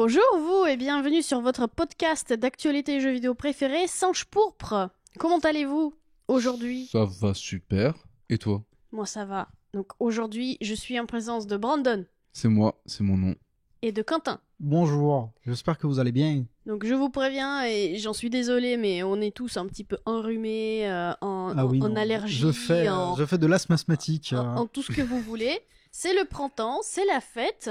Bonjour vous et bienvenue sur votre podcast d'actualité jeux vidéo préféré, Singe Pourpre. Comment allez-vous aujourd'hui? Ça va super. Et toi? Moi ça va. Donc aujourd'hui je suis en présence de Brandon C'est moi, c'est mon nom. et de Quentin. Bonjour, j'espère que vous allez bien. Donc je vous préviens et j'en suis désolée mais on est tous un petit peu enrhumés, en allergie, je fais de l'asthme asthmatique. en tout ce que vous voulez. C'est le printemps, c'est la fête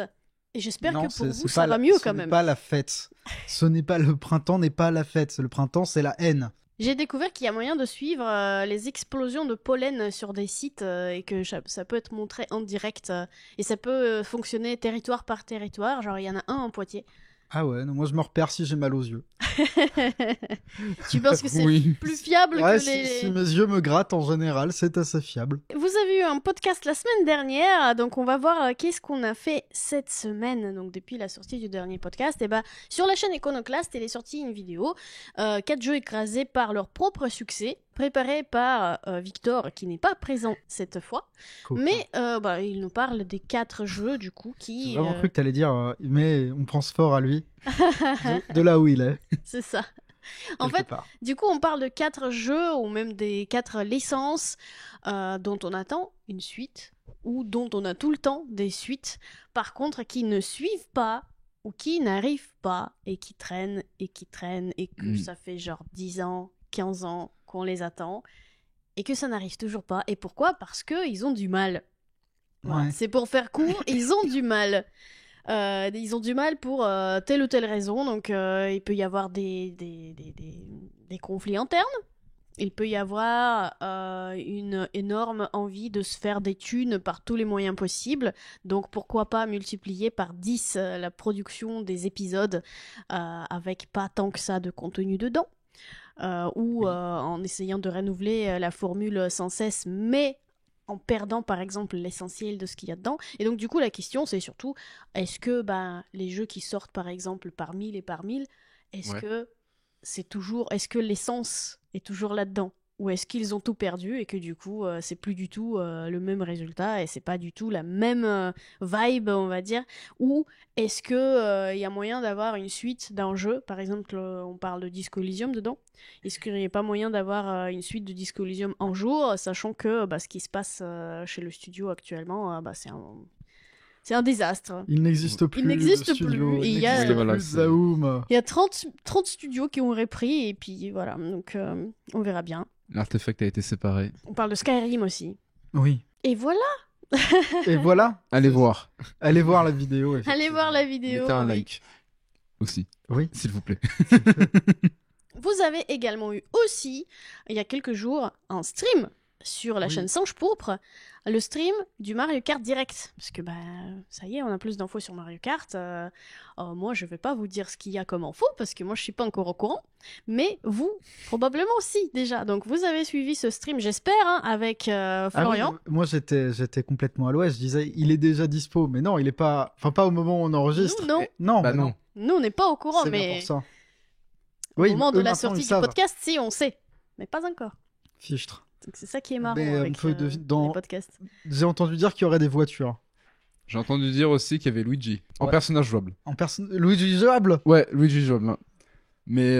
et j'espère Non, que pour vous c'est ça pas va la- mieux ce quand n'est même. pas la fête. Ce n'est pas le printemps, n'est pas la fête. Le printemps, c'est la haine. J'ai découvert qu'il y a moyen de suivre les explosions de pollen sur des sites et que ça peut être montré en direct et ça peut fonctionner territoire par territoire. Genre, il y en a un en Poitiers. Ah ouais, non, moi je me repère si j'ai mal aux yeux. Tu penses que c'est Oui. plus fiable Ouais, que les... si mes yeux me grattent en général, c'est assez fiable. Vous avez eu un podcast la semaine dernière, donc on va voir qu'est-ce qu'on a fait cette semaine. Donc depuis la sortie du dernier podcast, et bah, sur la chaîne Iconoclast, il est sorti une vidéo, 4 jeux écrasés par leur propre succès, préparé par Victor, qui n'est pas présent cette fois. Cool. Mais il nous parle des 4 jeux du coup J'ai qui... vraiment cru que t'allais dire, mais on pense fort à lui, de là où il est. C'est ça. En quelque fait, part. du coup, on parle de 4 jeux ou même des 4 licences dont on attend une suite ou dont on a tout le temps des suites. Par contre, qui ne suivent pas ou qui n'arrivent pas et qui traînent et que ça fait genre 10 ans, 15 ans qu'on les attend et que ça n'arrive toujours pas. Et pourquoi? Parce qu'ils ont du mal. Voilà. Ouais. C'est pour faire court, ils ont du mal. Ils ont du mal pour telle ou telle raison, donc il peut y avoir des conflits internes, il peut y avoir une énorme envie de se faire des thunes par tous les moyens possibles, donc pourquoi pas multiplier par 10 la production des épisodes avec pas tant que ça de contenu dedans, ou en essayant de renouveler la formule sans cesse, mais en perdant par exemple l'essentiel de ce qu'il y a dedans. Et donc du coup la question c'est surtout, est-ce que les jeux qui sortent par exemple par 1000 et par 1000, est-ce que est-ce que l'essence est toujours là-dedans? Ou est-ce qu'ils ont tout perdu et que du coup c'est plus du tout le même résultat et c'est pas du tout la même vibe, on va dire? Ou est-ce que y a moyen d'avoir une suite d'un jeu? Par exemple, on parle de Disco Elysium dedans. Est-ce qu'il n'y a pas moyen d'avoir une suite de Disco Elysium en jour, sachant que ce qui se passe chez le studio actuellement, c'est un désastre. Il n'existe plus. Il n'existe le studio. plus, et Il il y a- n'existe Voilà, plus c'est- Zaoum. Il y a 30 studios qui ont repris et puis voilà, donc on verra bien. L'artefact a été séparé. On parle de Skyrim aussi. Oui. Et voilà, Et voilà. Allez voir. Allez voir la vidéo. allez voir la vidéo. Mettez un oui. like. Aussi, Oui. s'il vous plaît. Vous avez également eu aussi, il y a quelques jours, un stream sur la Oui. chaîne Singe Pourpre, le stream du Mario Kart Direct. Parce que ça y est, on a plus d'infos sur Mario Kart. Moi, je vais pas vous dire ce qu'il y a comme info, parce que moi, je suis pas encore au courant. Mais vous, probablement aussi, déjà. Donc, vous avez suivi ce stream, j'espère, hein, avec Florian. Ah oui, moi j'étais complètement à l'ouest, je disais il est déjà dispo, mais non, il est pas, enfin pas au moment où on enregistre. Nous, non. Non, Bah non. Nous, on n'est pas au courant, c'est bien mais pour ça. au Oui, moment eux, de la maintenant, sortie ils du savent. podcast, si, on sait. Mais pas encore. Fichtre. Donc, c'est ça qui est marrant Mais, on avec peut dans- les podcasts. J'ai entendu dire qu'il y aurait des voitures J'ai entendu dire aussi qu'il y avait Luigi. En Ouais. personnage jouable. en personne. Luigi jouable. Ouais, Luigi jouable. Hein. Mais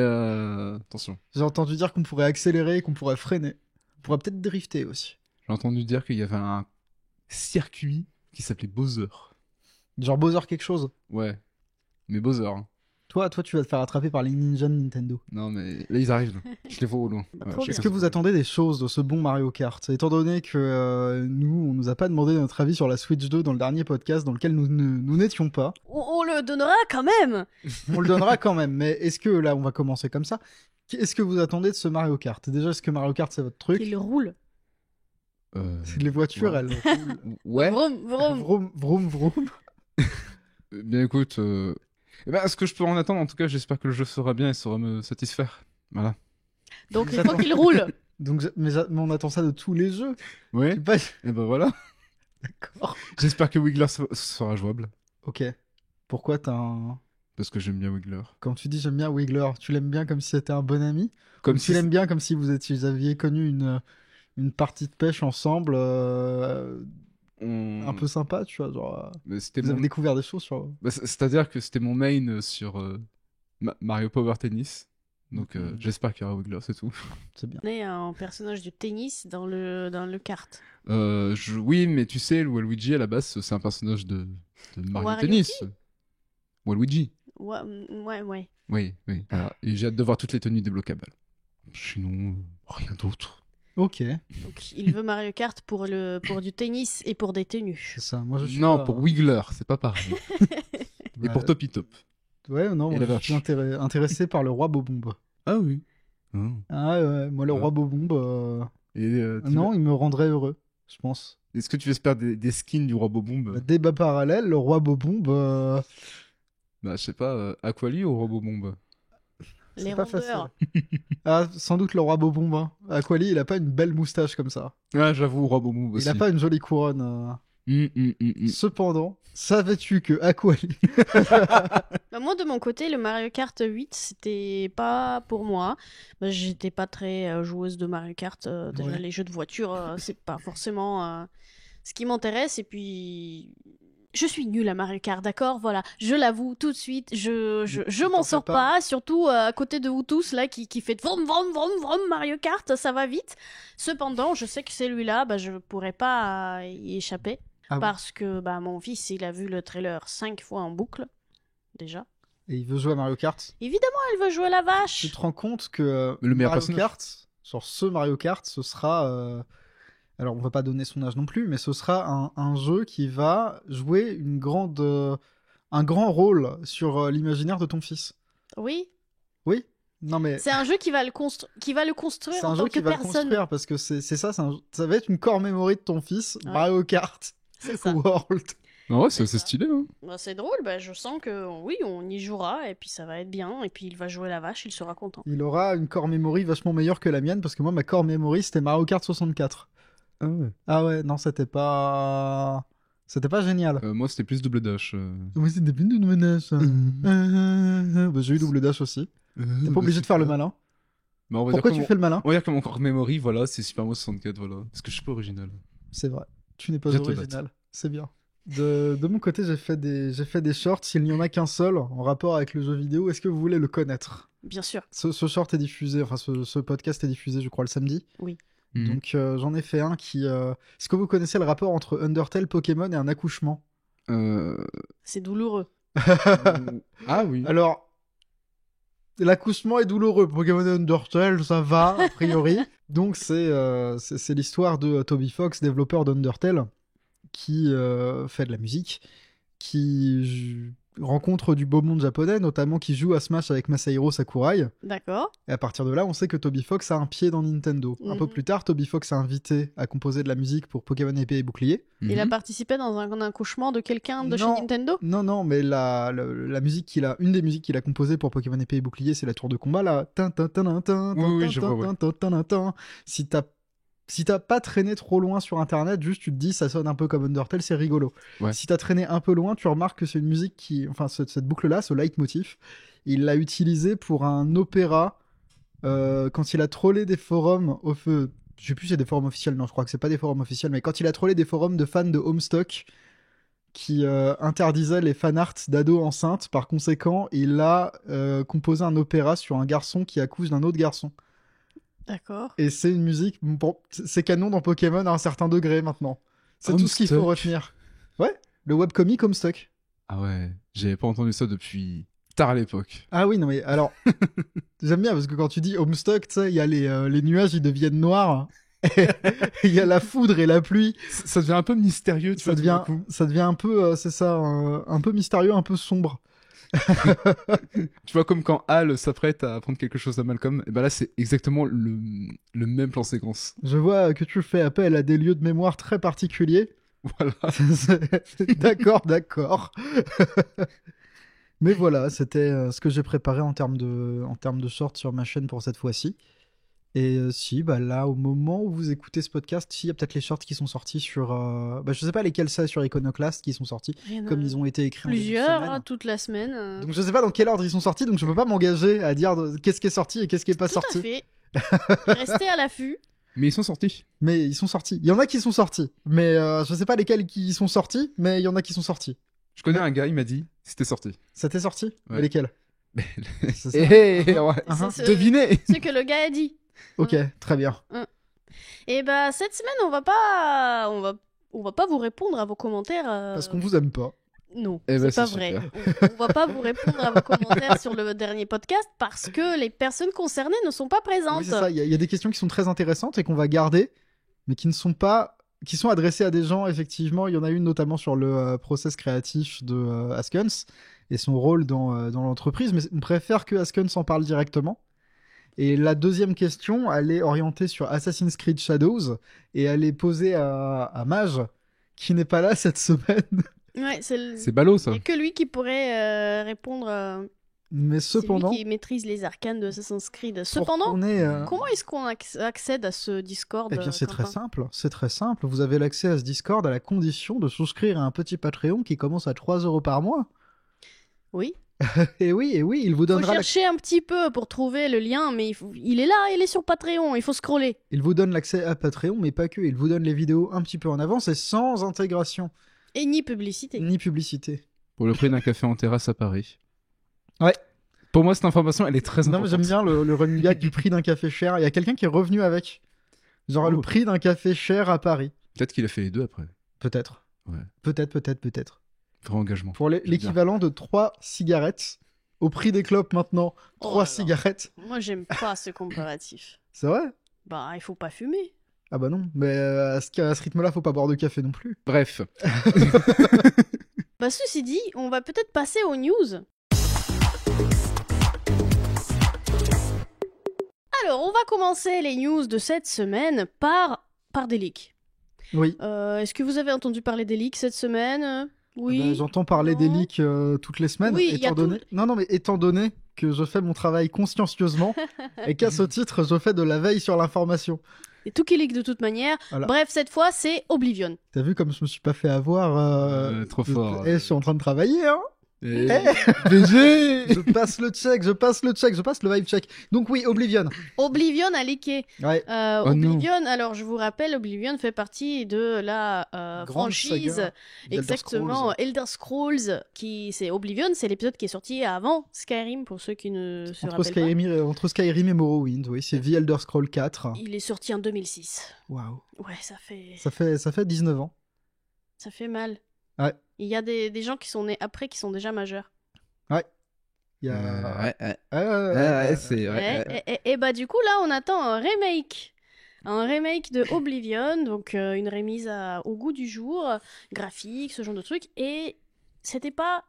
attention. J'ai entendu dire qu'on pourrait accélérer, qu'on pourrait freiner, on pourrait peut-être drifter aussi. J'ai entendu dire qu'il y avait un circuit qui s'appelait Bowser. Genre Bowser quelque chose. Ouais. Mais Bowser. Hein. Toi, tu vas te faire attraper par les ninjas de Nintendo. Non, mais là, ils arrivent. Là. Je les vois au loin. Trop je sais bien. Est-ce que vous attendez des choses de ce bon Mario Kart? Étant donné que nous, on nous a pas demandé notre avis sur la Switch 2 dans le dernier podcast dans lequel nous n'étions pas. On le donnera quand même. On le donnera quand même, mais est-ce que, là, on va commencer comme ça. Qu'est-ce que vous attendez de ce Mario Kart? Déjà, est-ce que Mario Kart, c'est votre truc? Il roule. C'est les voitures, Ouais. elles. Ouais. Vroom, vroom. Vroom, vroom, vroom. Bien écoute, ce que je peux en attendre, en tout cas, j'espère que le jeu sera bien et saura me satisfaire. Voilà. Donc il J'attends. faut qu'il roule. Donc, mais on attend ça de tous les jeux. Ouais. C'est pas- Et ben voilà. D'accord. J'espère que Wiggler sera jouable. Ok. Pourquoi t'as un... Parce que j'aime bien Wiggler. Quand tu dis j'aime bien Wiggler, tu l'aimes bien comme si c'était un bon ami? Comme Tu l'aimes bien comme si vous aviez connu une partie de pêche ensemble un peu sympa, tu vois, genre Mais c'était vous avez découvert des choses sur... Bah, c'est-à-dire que c'était mon main sur Mario Power Tennis. Donc j'espère qu'il y aura Wiggler, c'est tout. C'est bien. On est un personnage du tennis dans le kart. Oui, mais tu sais, Waluigi à la base, c'est un personnage de Mario Wario Tennis. Waluigi. Ouais. Oui. Voilà. Et j'ai hâte de voir toutes les tenues débloquables. Sinon, rien d'autre. Ok, Donc, il veut Mario Kart pour du tennis et pour des tenues. c'est ça. Moi, je suis Non, pas- pour Wiggler, c'est pas pareil. Et Ouais. pour Toppy Top. Ouais, non, Et moi, la je suis intéressé par le roi Bobombe. Ah oui. Ah ouais, moi, le roi Bobombe... Et, Non, il me rendrait heureux, je pense. Est-ce que tu espères des skins du roi Bobombe? Bah, débat parallèle, le roi Bobombe... Bah, je sais pas, Aquali ou roi Bobombe? Les c'est pas rondeurs. facile. Ah, sans doute le roi Bobombe. Hein. Aquali, il a pas une belle moustache comme ça. Ah, j'avoue, roi Bobombe aussi. Il a pas une jolie couronne. Mm. Cependant, savais-tu que Aquali... Bah, moi, de mon côté, le Mario Kart 8, c'était pas pour moi. Bah, j'étais pas très joueuse de Mario Kart. Déjà, Ouais. les jeux de voiture, c'est pas forcément ce qui m'intéresse. Et puis, je suis nulle à Mario Kart, d'accord? Voilà, je l'avoue tout de suite. Je m'en t'en sors fais pas. pas, surtout à côté de vous tous, là, qui fait vroom, vroom, vroom, vroom, Mario Kart, ça va vite. Cependant, je sais que celui-là, bah, je pourrais pas y échapper. Ah oui. Parce que bah, mon fils, il a vu le trailer 5 fois en boucle, déjà. Et il veut jouer à Mario Kart. Évidemment, elle veut jouer à la vache. Tu te rends compte que Le meilleur Mario personnage. Kart, sur ce Mario Kart, ce sera... Alors, on va pas donner son âge non plus, mais ce sera un jeu qui va jouer un grand rôle sur l'imaginaire de ton fils. Oui, Oui? Non, mais... c'est un jeu qui va le construire C'est en un tant jeu que qui va le personne. construire parce que c'est ça, ça va être une core memory de ton fils, Ouais. Mario Kart C'est ça. World. Non, ouais, c'est C'est assez ça. stylé. Hein. Bah, c'est drôle, bah, je sens que oui, on y jouera et puis ça va être bien. Et puis il va jouer la vache, il sera content. Il aura une core memory vachement meilleure que la mienne parce que moi, ma core memory, c'était Mario Kart 64. Ah ouais. Ah ouais, non, c'était pas génial. Moi, c'était plus double dash. Oui, c'était plus de double dash. Bah, j'ai eu double dash aussi. T'es pas obligé de faire le malin. Bah, on va Pourquoi dire tu que fais le malin? on va dire que mon core memory, voilà, c'est Super Mario 64, voilà. Parce que je suis pas original. C'est vrai. Tu n'es pas Bientôt original. C'est bien. De mon côté, j'ai fait des shorts. S'il n'y en a qu'un seul en rapport avec le jeu vidéo, est-ce que vous voulez le connaître? Bien sûr. Ce short est diffusé, enfin ce podcast est diffusé, je crois, le samedi. Oui. Donc j'en ai fait un qui... Est-ce que vous connaissez le rapport entre Undertale, Pokémon et un accouchement? C'est douloureux. Ah oui. Alors, l'accouchement est douloureux. Pokémon et Undertale, ça va, a priori. Donc c'est l'histoire de Toby Fox, développeur d'Undertale, qui fait de la musique, qui rencontre du beau monde japonais, notamment qui joue à Smash avec Masahiro Sakurai. D'accord. Et à partir de là, on sait que Toby Fox a un pied dans Nintendo. Un peu Mhm. plus tard, Toby Fox a invité à composer de la musique pour Pokémon Épée et Bouclier. Il a Mhm. participé dans un accouchement de quelqu'un de chez Non. Nintendo. Non, mais la musique une des musiques qu'il a composées pour Pokémon Épée et Bouclier, c'est la tour de combat, là. Oui, je vois, ouais. Si t'as pas traîné trop loin sur internet, juste tu te dis ça sonne un peu comme Undertale, c'est rigolo. Ouais. Si t'as traîné un peu loin, tu remarques que c'est une musique cette boucle-là, ce leitmotiv, il l'a utilisé pour un opéra quand il a trollé des forums je sais plus si c'est des forums officiels, non, je crois que c'est pas des forums officiels, mais quand il a trollé des forums de fans de Homestuck qui interdisaient les fanarts d'ados enceintes, par conséquent, il a composé un opéra sur un garçon qui accouche d'un autre garçon. D'accord. Et c'est une musique, bon, c'est canon dans Pokémon à un certain degré maintenant. C'est tout ce qu'il faut Homestuck. retenir. Ouais, le webcomic Homestuck. Ah ouais, j'avais pas entendu ça depuis tard à l'époque. Ah oui, non mais alors, j'aime bien parce que quand tu dis Homestuck, tu sais, il y a les nuages, ils deviennent noirs. Et il y a la foudre et la pluie. Ça devient un peu mystérieux, tu Ça vois, tout d'un devient, coup. ça devient un peu, c'est ça, un peu mystérieux, un peu sombre. Tu vois, comme quand Hal s'apprête à apprendre quelque chose à Malcolm, et ben là, c'est exactement le même plan séquence. Je vois que tu fais appel à des lieux de mémoire très particuliers. Voilà. D'accord. Mais voilà, c'était ce que j'ai préparé en termes de shorts sur ma chaîne pour cette fois-ci. Et si, bah là, au moment où vous écoutez ce podcast, il y a peut-être les shorts qui sont sortis sur... je sais pas lesquels c'est sur Iconoclast qui sont sortis, comme ils ont été écrits en début de Plusieurs, semaine. hein, toute la semaine. Donc je sais pas dans quel ordre ils sont sortis, donc je peux pas m'engager à dire qu'est-ce qui est sorti et qu'est-ce qui est pas Tout sorti. à fait. Restez à l'affût. Mais ils sont sortis. Mais ils sont sortis. Il y en a qui sont sortis. Mais je sais pas lesquels qui sont sortis, mais il y en a qui sont sortis. Je connais un gars, il m'a dit, c'était sorti. Ça t'est sorti? Ouais. Mais lesquels? C'est ça. Ouais. C'est Devinez. ce que le gars a dit. Ok, très bien. Et bah cette semaine, on va pas vous répondre à vos commentaires. Parce qu'on vous aime pas. Non, Eh c'est ben, pas c'est vrai. super. On va pas vous répondre à vos commentaires sur le dernier podcast parce que les personnes concernées ne sont pas présentes. Oui, c'est ça. Il y a des questions qui sont très intéressantes et qu'on va garder, mais qui ne sont pas, qui sont adressées à des gens. Effectivement, il y en a une notamment sur le process créatif de Askens et son rôle dans l'entreprise, mais on préfère que Askens en parle directement. Et la deuxième question, elle est orientée sur Assassin's Creed Shadows et elle est posée à Mage, qui n'est pas là cette semaine. Ouais, C'est ballot, ça. Il n'y a que lui qui pourrait répondre. Mais C'est cependant, lui qui maîtrise les arcanes de Assassin's Creed. pour Cependant, qu'on ait, comment est-ce qu'on accède à ce Discord? eh bien, c'est très Quentin simple. C'est très simple. Vous avez l'accès à ce Discord à la condition de souscrire à un petit Patreon qui commence à 3 € par mois. Oui. Et oui, il vous Il faut donnera chercher un petit peu pour trouver le lien, mais il est là, il est sur Patreon, il faut scroller. il vous donne l'accès à Patreon, mais pas que. Il vous donne les vidéos un petit peu en avance et sans intégration Et ni publicité. ni publicité. Pour le prix d'un café en terrasse à Paris. Ouais. Pour moi, cette information, elle est très Non, mais importante. j'aime bien le running gag du prix d'un café cher. Il y a quelqu'un qui est revenu avec. Genre Oh. le prix d'un café cher à Paris. Peut-être qu'il a fait les deux après. Peut-être. Ouais. Peut-être. Vrai engagement. Pour l'équivalent de 3 cigarettes. Au prix des clopes maintenant, 3 là là. cigarettes. Moi, j'aime pas ce comparatif. C'est vrai? Bah, il faut pas fumer. Ah bah non, mais à ce rythme-là, faut pas boire de café non plus. Bref. Bah, ceci dit, on va peut-être passer aux news. Alors, on va commencer les news de cette semaine par des leaks. Oui. Est-ce que vous avez entendu parler des leaks cette semaine? Oui. Ben, j'entends parler des Non. leaks toutes les semaines. Oui, il y a étant donné que je fais mon travail consciencieusement et qu'à ce titre, je fais de la veille sur l'information. Et tout qui leak de toute manière. Voilà. Bref, cette fois, c'est Oblivion. T'as vu comme je me suis pas fait avoir Trop fort. Je suis en train de travailler, hein. Et... Eh, BG je passe le vibe check. Donc oui, Oblivion. Oblivion a leaké. Ouais. Oh non. Oblivion, alors je vous rappelle, Oblivion fait partie de la Grande franchise, saga d'Elder exactement, Scrolls. Elder Scrolls, c'est Oblivion, c'est l'épisode qui est sorti avant Skyrim, pour ceux qui ne se rappellent Entre Skyrim et Morrowind, oui, c'est The Elder Scrolls 4. pas. Il est sorti en 2006. Waouh. Ouais, ça fait 19 ans. ça fait mal. Ouais. Il y a des gens qui sont nés après qui sont déjà majeurs. Il y a... ouais, c'est vrai. Et bah du coup là on attend un remake de Oblivion, donc une remise au goût du jour, graphique, ce genre de truc, et c'était pas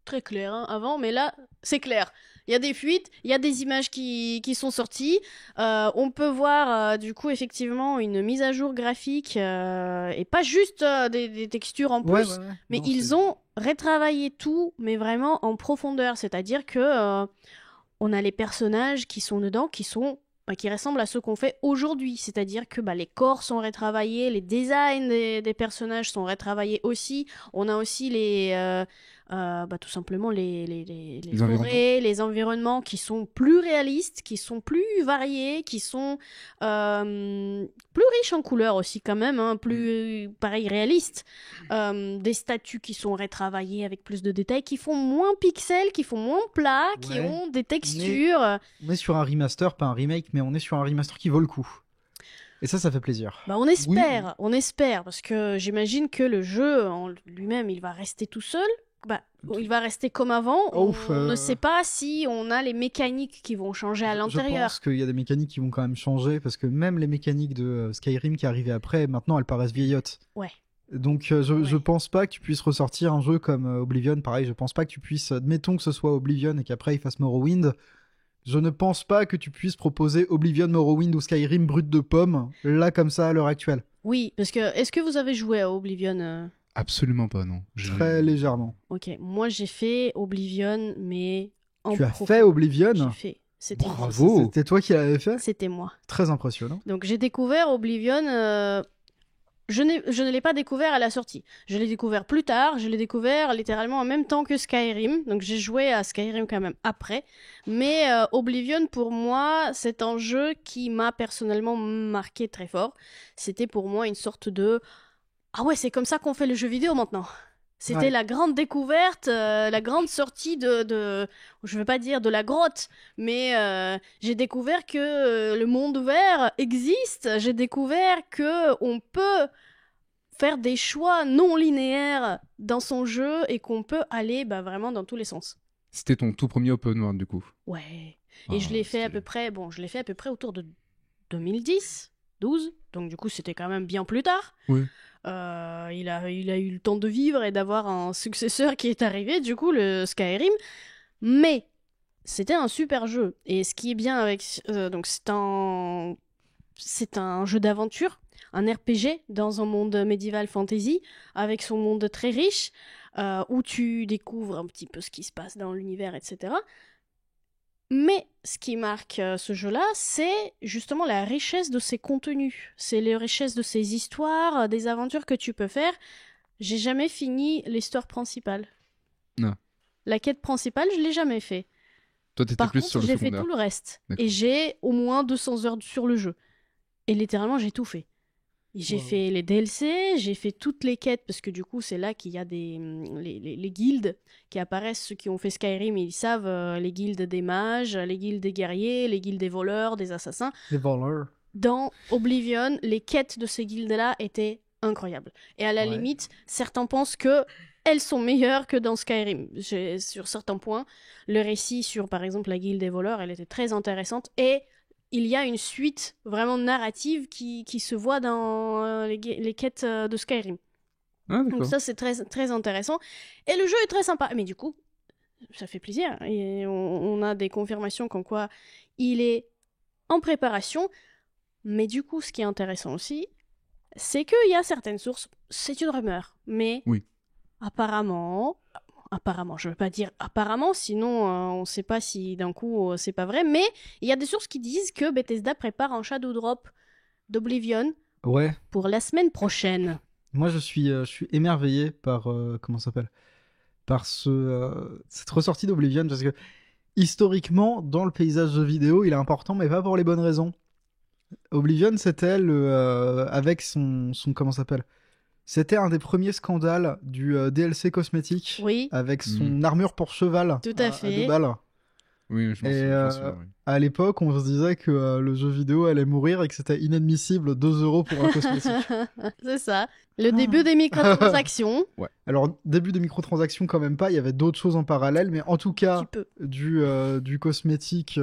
très clair hein, avant, mais là c'est clair. Il y a des fuites, il y a des images qui sont sorties, on peut voir du coup effectivement une mise à jour graphique et pas juste des textures en plus. Mais Non, ils ont retravaillé tout, mais vraiment en profondeur. C'est-à-dire que on a les personnages qui sont dedans, qui ressemblent à ceux qu'on fait aujourd'hui. C'est-à-dire que les corps sont retravaillés, les designs des personnages sont retravaillés aussi. On a aussi tout simplement les forêts, les environnements qui sont plus réalistes, qui sont plus variés, qui sont plus riches en couleurs aussi quand même, hein, plus pareil réalistes. Des statues qui sont retravaillées avec plus de détails, qui font moins pixels, qui font moins plats, qui Ouais. ont des textures. On est sur un remaster, pas un remake, mais on est sur un remaster qui vaut le coup. Et ça fait plaisir. On espère, parce que j'imagine que le jeu en lui-même, il va rester tout seul. Il va rester comme avant. On ne sait pas si on a les mécaniques qui vont changer à Je l'intérieur. pense qu'il y a des mécaniques qui vont quand même changer, parce que même les mécaniques de Skyrim qui arrivaient après, maintenant elles paraissent vieillottes. Ouais. Donc je pense pas que tu puisses ressortir un jeu comme Oblivion, pareil, je pense pas que tu puisses, admettons que ce soit Oblivion et qu'après il fasse Morrowind, je ne pense pas que tu puisses proposer Oblivion, Morrowind ou Skyrim brut de pomme, là comme ça à l'heure actuelle. Oui, parce que est-ce que vous avez joué à Oblivion Absolument pas, non. Très légèrement. Ok, moi j'ai fait Oblivion, mais en Tu as profond. fait Oblivion? J'ai fait. C'était moi. Bravo. C'était toi qui l'avais fait? C'était moi. Très impressionnant. Donc j'ai découvert Oblivion je ne l'ai pas découvert à la sortie. Je l'ai découvert plus tard, je l'ai découvert littéralement en même temps que Skyrim, donc j'ai joué à Skyrim quand même après. Mais Oblivion, pour moi, c'est un jeu qui m'a personnellement marqué très fort. C'était pour moi une sorte de... Ah ouais, c'est comme ça qu'on fait le jeu vidéo maintenant. C'était Ouais. la grande découverte, la grande sortie je veux pas dire de la grotte, mais j'ai découvert que le monde ouvert existe. J'ai découvert que on peut faire des choix non linéaires dans son jeu et qu'on peut aller vraiment dans tous les sens. C'était ton tout premier open world, du coup. Ouais. Ah, Et je l'ai fait à stylé. peu près, je l'ai fait à peu près autour de 2010, 12. Donc du coup, c'était quand même bien plus tard. Oui. Il a eu le temps de vivre et d'avoir un successeur qui est arrivé, du coup, le Skyrim. Mais c'était un super jeu. Et ce qui est bien avec... donc c'est un jeu d'aventure, un RPG dans un monde médiéval fantasy, avec son monde très riche, où tu découvres un petit peu ce qui se passe dans l'univers, etc. Mais ce qui marque ce jeu-là, c'est justement la richesse de ses contenus. C'est la richesse de ses histoires, des aventures que tu peux faire. J'ai jamais fini l'histoire principale. Non. La quête principale, je l'ai jamais fait. Toi, t'étais Par plus contre, sur le j'ai fait secondaire. tout le reste. D'accord. Et j'ai au moins 200 heures sur le jeu. Et littéralement, j'ai tout fait. J'ai Wow. fait les DLC, j'ai fait toutes les quêtes, parce que du coup, c'est là qu'il y a les guildes qui apparaissent. Ceux qui ont fait Skyrim, ils savent, les guildes des mages, les guildes des guerriers, les guildes des voleurs, des assassins. Les voleurs. Dans Oblivion, les quêtes de ces guildes-là étaient incroyables. Et à la Ouais. limite, certains pensent que elles sont meilleures que dans Skyrim. Sur certains points, le récit sur, par exemple, la guilde des voleurs, elle était très intéressante. Et il y a une suite vraiment narrative qui se voit dans les quêtes de Skyrim. Ah, Donc d'accord. ça, c'est très, très intéressant. Et le jeu est très sympa. Mais du coup, ça fait plaisir. Et on a des confirmations comme quoi il est en préparation. Mais du coup, ce qui est intéressant aussi, c'est qu'il y a certaines sources, c'est une rumeur, mais Oui. apparemment, je veux pas dire apparemment, sinon on ne sait pas si d'un coup c'est pas vrai, mais il y a des sources qui disent que Bethesda prépare un Shadow Drop d'Oblivion Ouais. pour la semaine prochaine. Moi, je suis émerveillé par comment ça s'appelle, par cette ressortie d'Oblivion, parce que historiquement, dans le paysage jeu vidéo, il est important, mais pas pour les bonnes raisons. Oblivion, c'était avec son comment ça s'appelle. C'était un des premiers scandales du DLC cosmétique, Oui, avec son armure pour cheval Tout à à fait. 2 balles. Oui, je m'en Et, souviens, je m'en souviens, oui. À l'époque, on se disait que le jeu vidéo allait mourir et que c'était inadmissible 2 € pour un cosmétique. c'est ça. Le début des microtransactions, Alors, début de microtransactions, quand même pas, il y avait d'autres choses en parallèle, mais en tout un cas, petit peu. du cosmétique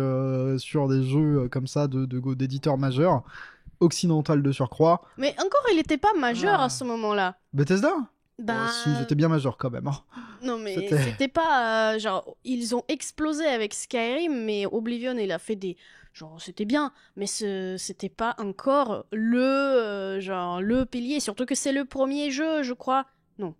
sur des jeux comme ça d'éditeurs majeurs, occidental de surcroît. Mais encore, il n'était pas majeur Ah. à ce moment-là. Bethesda Bah, Si, ils étaient bien majeurs quand même. Hein. non mais C'était- c'était pas genre ils ont explosé avec Skyrim, mais Oblivion il a fait des genre c'était bien, mais c'était pas encore le pilier, surtout que c'est le premier jeu, je crois. Non,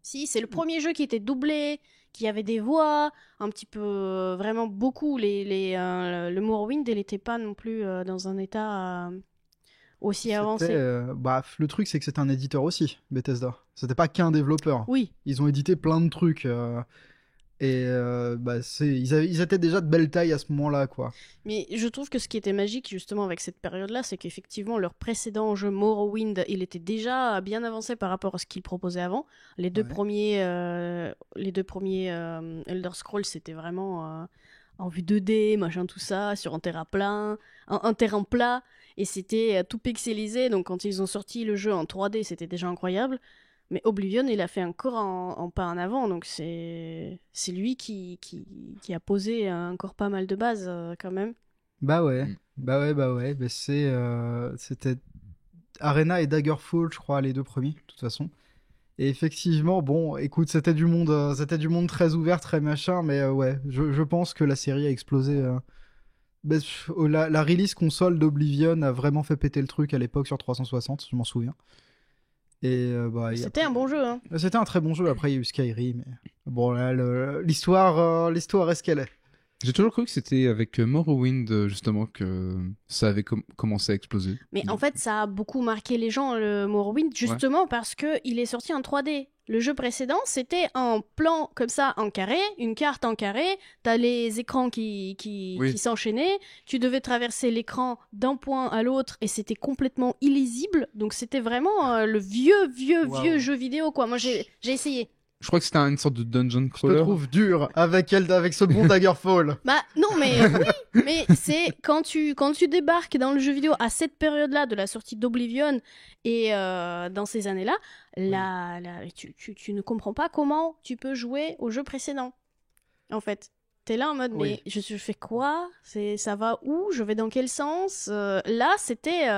si c'est le premier jeu qui était doublé, qui avait des voix un petit peu vraiment beaucoup. Le Morrowind il était pas non plus dans un état aussi C'était, avancé. le truc, c'est que c'était un éditeur aussi, Bethesda. C'était pas qu'un développeur. Oui. Ils ont édité plein de trucs. Ils étaient déjà de belle taille à ce moment-là, quoi. Mais je trouve que ce qui était magique justement avec cette période-là, c'est qu'effectivement leur précédent jeu Morrowind, il était déjà bien avancé par rapport à ce qu'ils proposaient avant. Les deux Ouais. premiers Elder Scrolls, c'était vraiment en vue 2D, machin tout ça, sur un terrain plat, et c'était tout pixelisé. Donc quand ils ont sorti le jeu en 3D, c'était déjà incroyable. Mais Oblivion, il a fait encore un pas en avant, donc c'est lui qui a posé encore pas mal de bases quand même. Bah ouais, Mm. bah ouais. Mais c'était Arena et Daggerfall, je crois, les deux premiers, de toute façon. Et effectivement, bon, écoute, c'était du monde très ouvert, très machin, mais ouais, je pense que la série a explosé. La release console d'Oblivion a vraiment fait péter le truc à l'époque sur 360, je m'en souviens. Et C'était un bon jeu, hein. c'était un très bon jeu. Après, il y a eu Skyrim. Mais... Bon, là, l'histoire est ce qu'elle est. J'ai toujours cru que c'était avec Morrowind, justement, que ça avait commencé à exploser. Mais en fait, ça a beaucoup marqué les gens, le Morrowind, justement parce que il est sorti en 3D. Le jeu précédent, c'était un plan comme ça, en carré, une carte en carré, t'as les écrans qui s'enchaînaient, tu devais traverser l'écran d'un point à l'autre et c'était complètement illisible, donc c'était vraiment le vieux jeu vidéo, quoi. Moi, j'ai essayé. Je crois que c'était une sorte de dungeon Je te crawler. trouve dur avec ce bon Daggerfall. Bah non, mais oui, mais c'est quand tu débarques dans le jeu vidéo à cette période-là de la sortie d'Oblivion et dans ces années-là, tu ne comprends pas comment tu peux jouer au jeu précédent. En fait, t'es là en mode mais je fais quoi? Ça va où? Je vais dans quel sens? Là, c'était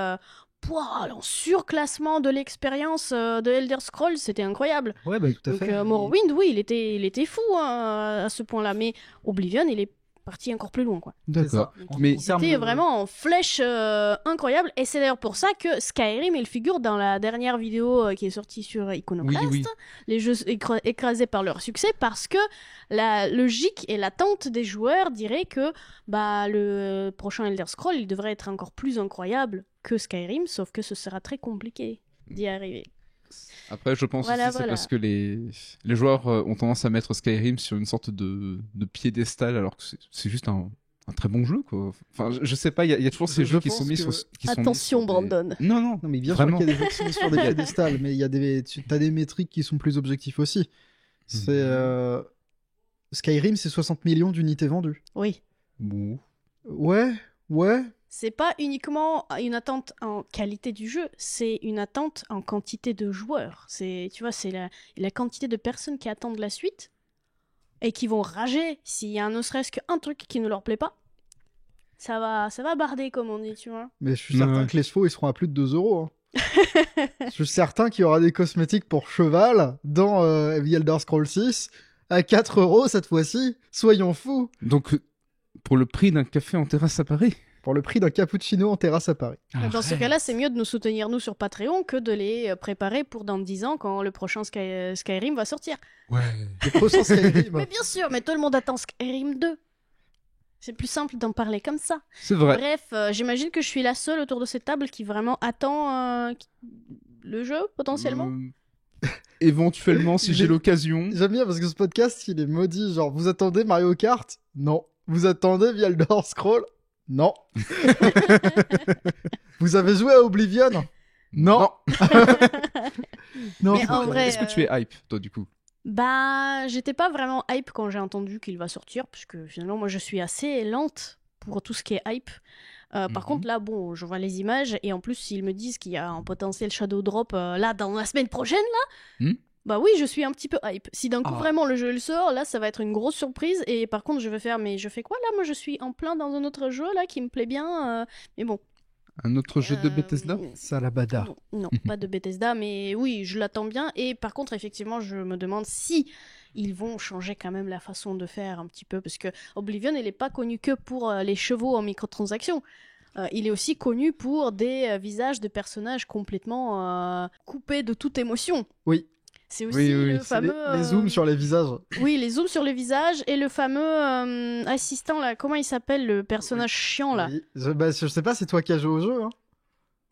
en surclassement de l'expérience de Elder Scrolls, c'était incroyable. Ouais, bah tout à fait. Donc Morrowind, oui, il était fou à ce point-là, mais Oblivion, il est parti encore plus loin, quoi. D'accord. C'est ça. Mais C'était vraiment en flèche incroyable, et c'est d'ailleurs pour ça que Skyrim, il figure dans la dernière vidéo qui est sortie sur Iconoclast, Oui. les jeux écrasés par leur succès, parce que la logique et l'attente des joueurs dirait que le prochain Elder Scrolls, il devrait être encore plus incroyable que Skyrim, sauf que ce sera très compliqué d'y arriver. Après, je pense Voilà, aussi c'est parce que les joueurs ont tendance à mettre Skyrim sur une sorte de piédestal, alors que c'est juste un très bon jeu, quoi. Enfin, je sais pas, il y a toujours ces Je jeux qui pense sont mis que- sur... qui sont mis Attention, sur des- Brandon. Non. Non, mais bien Vraiment. sûr qu'il y a des jeux qui sont mis sur des piédestals, mais il y a t'as des métriques qui sont plus objectifs aussi. C'est Skyrim, c'est 60 millions d'unités vendues. Oui. Bon. Ouais. C'est pas uniquement une attente en qualité du jeu, c'est une attente en quantité de joueurs. C'est la quantité de personnes qui attendent la suite et qui vont rager s'il y a ne serait-ce qu'un truc qui ne leur plaît pas. Ça va barder, comme on dit, tu vois. Mais je suis certain Ouais. que les chevaux, ils seront à plus de 2 euros. Hein. Je suis certain qu'il y aura des cosmétiques pour cheval dans The Elder Scrolls 6 à 4 euros cette fois-ci. Soyons fous. Donc, pour le prix d'un café en terrasse à Paris. Pour le prix d'un cappuccino en terrasse à Paris. Dans ce cas-là, c'est mieux de nous soutenir, nous, sur Patreon, que de les préparer pour dans 10 ans, quand le prochain Skyrim va sortir. Ouais. Le prochain Skyrim. Mais bien sûr, mais tout le monde attend Skyrim 2. C'est plus simple d'en parler comme ça. C'est vrai. Bref, j'imagine que je suis la seule autour de cette table qui vraiment attend le jeu, potentiellement. Éventuellement, si j'ai l'occasion. J'aime bien parce que ce podcast, il est maudit. Genre, vous attendez Mario Kart? Non. Vous attendez The Elder Scrolls? Non. Vous avez joué à Oblivion? Non. Non. Mais en vrai, Est-ce que tu es hype, toi, du coup? j'étais pas vraiment hype quand j'ai entendu qu'il va sortir, puisque finalement, moi, je suis assez lente pour tout ce qui est hype. Par contre, là, bon, je vois les images, et en plus, s'ils me disent qu'il y a un potentiel Shadow Drop là, dans la semaine prochaine, là, bah oui, je suis un petit peu hype. Si d'un coup, vraiment, le jeu le sort, là, ça va être une grosse surprise, et par contre, je vais faire, mais je fais quoi, là? Moi, je suis en plein dans un autre jeu, là, qui me plaît bien, mais bon. Un autre jeu de Bethesda? Salabada. Non, pas de Bethesda, mais oui, je l'attends bien. Et par contre, effectivement, je me demande si ils vont changer quand même la façon de faire un petit peu, parce que Oblivion, il n'est pas connu que pour les chevaux en microtransactions. Il est aussi connu pour des visages de personnages complètement coupés de toute émotion. Oui. C'est aussi le C'est fameux... les zooms sur les visages. Oui, les zooms sur les visages et le fameux assistant, là, comment il s'appelle, le personnage chiant, là. Oui. Je sais pas, c'est toi qui as joué au jeu. Hein.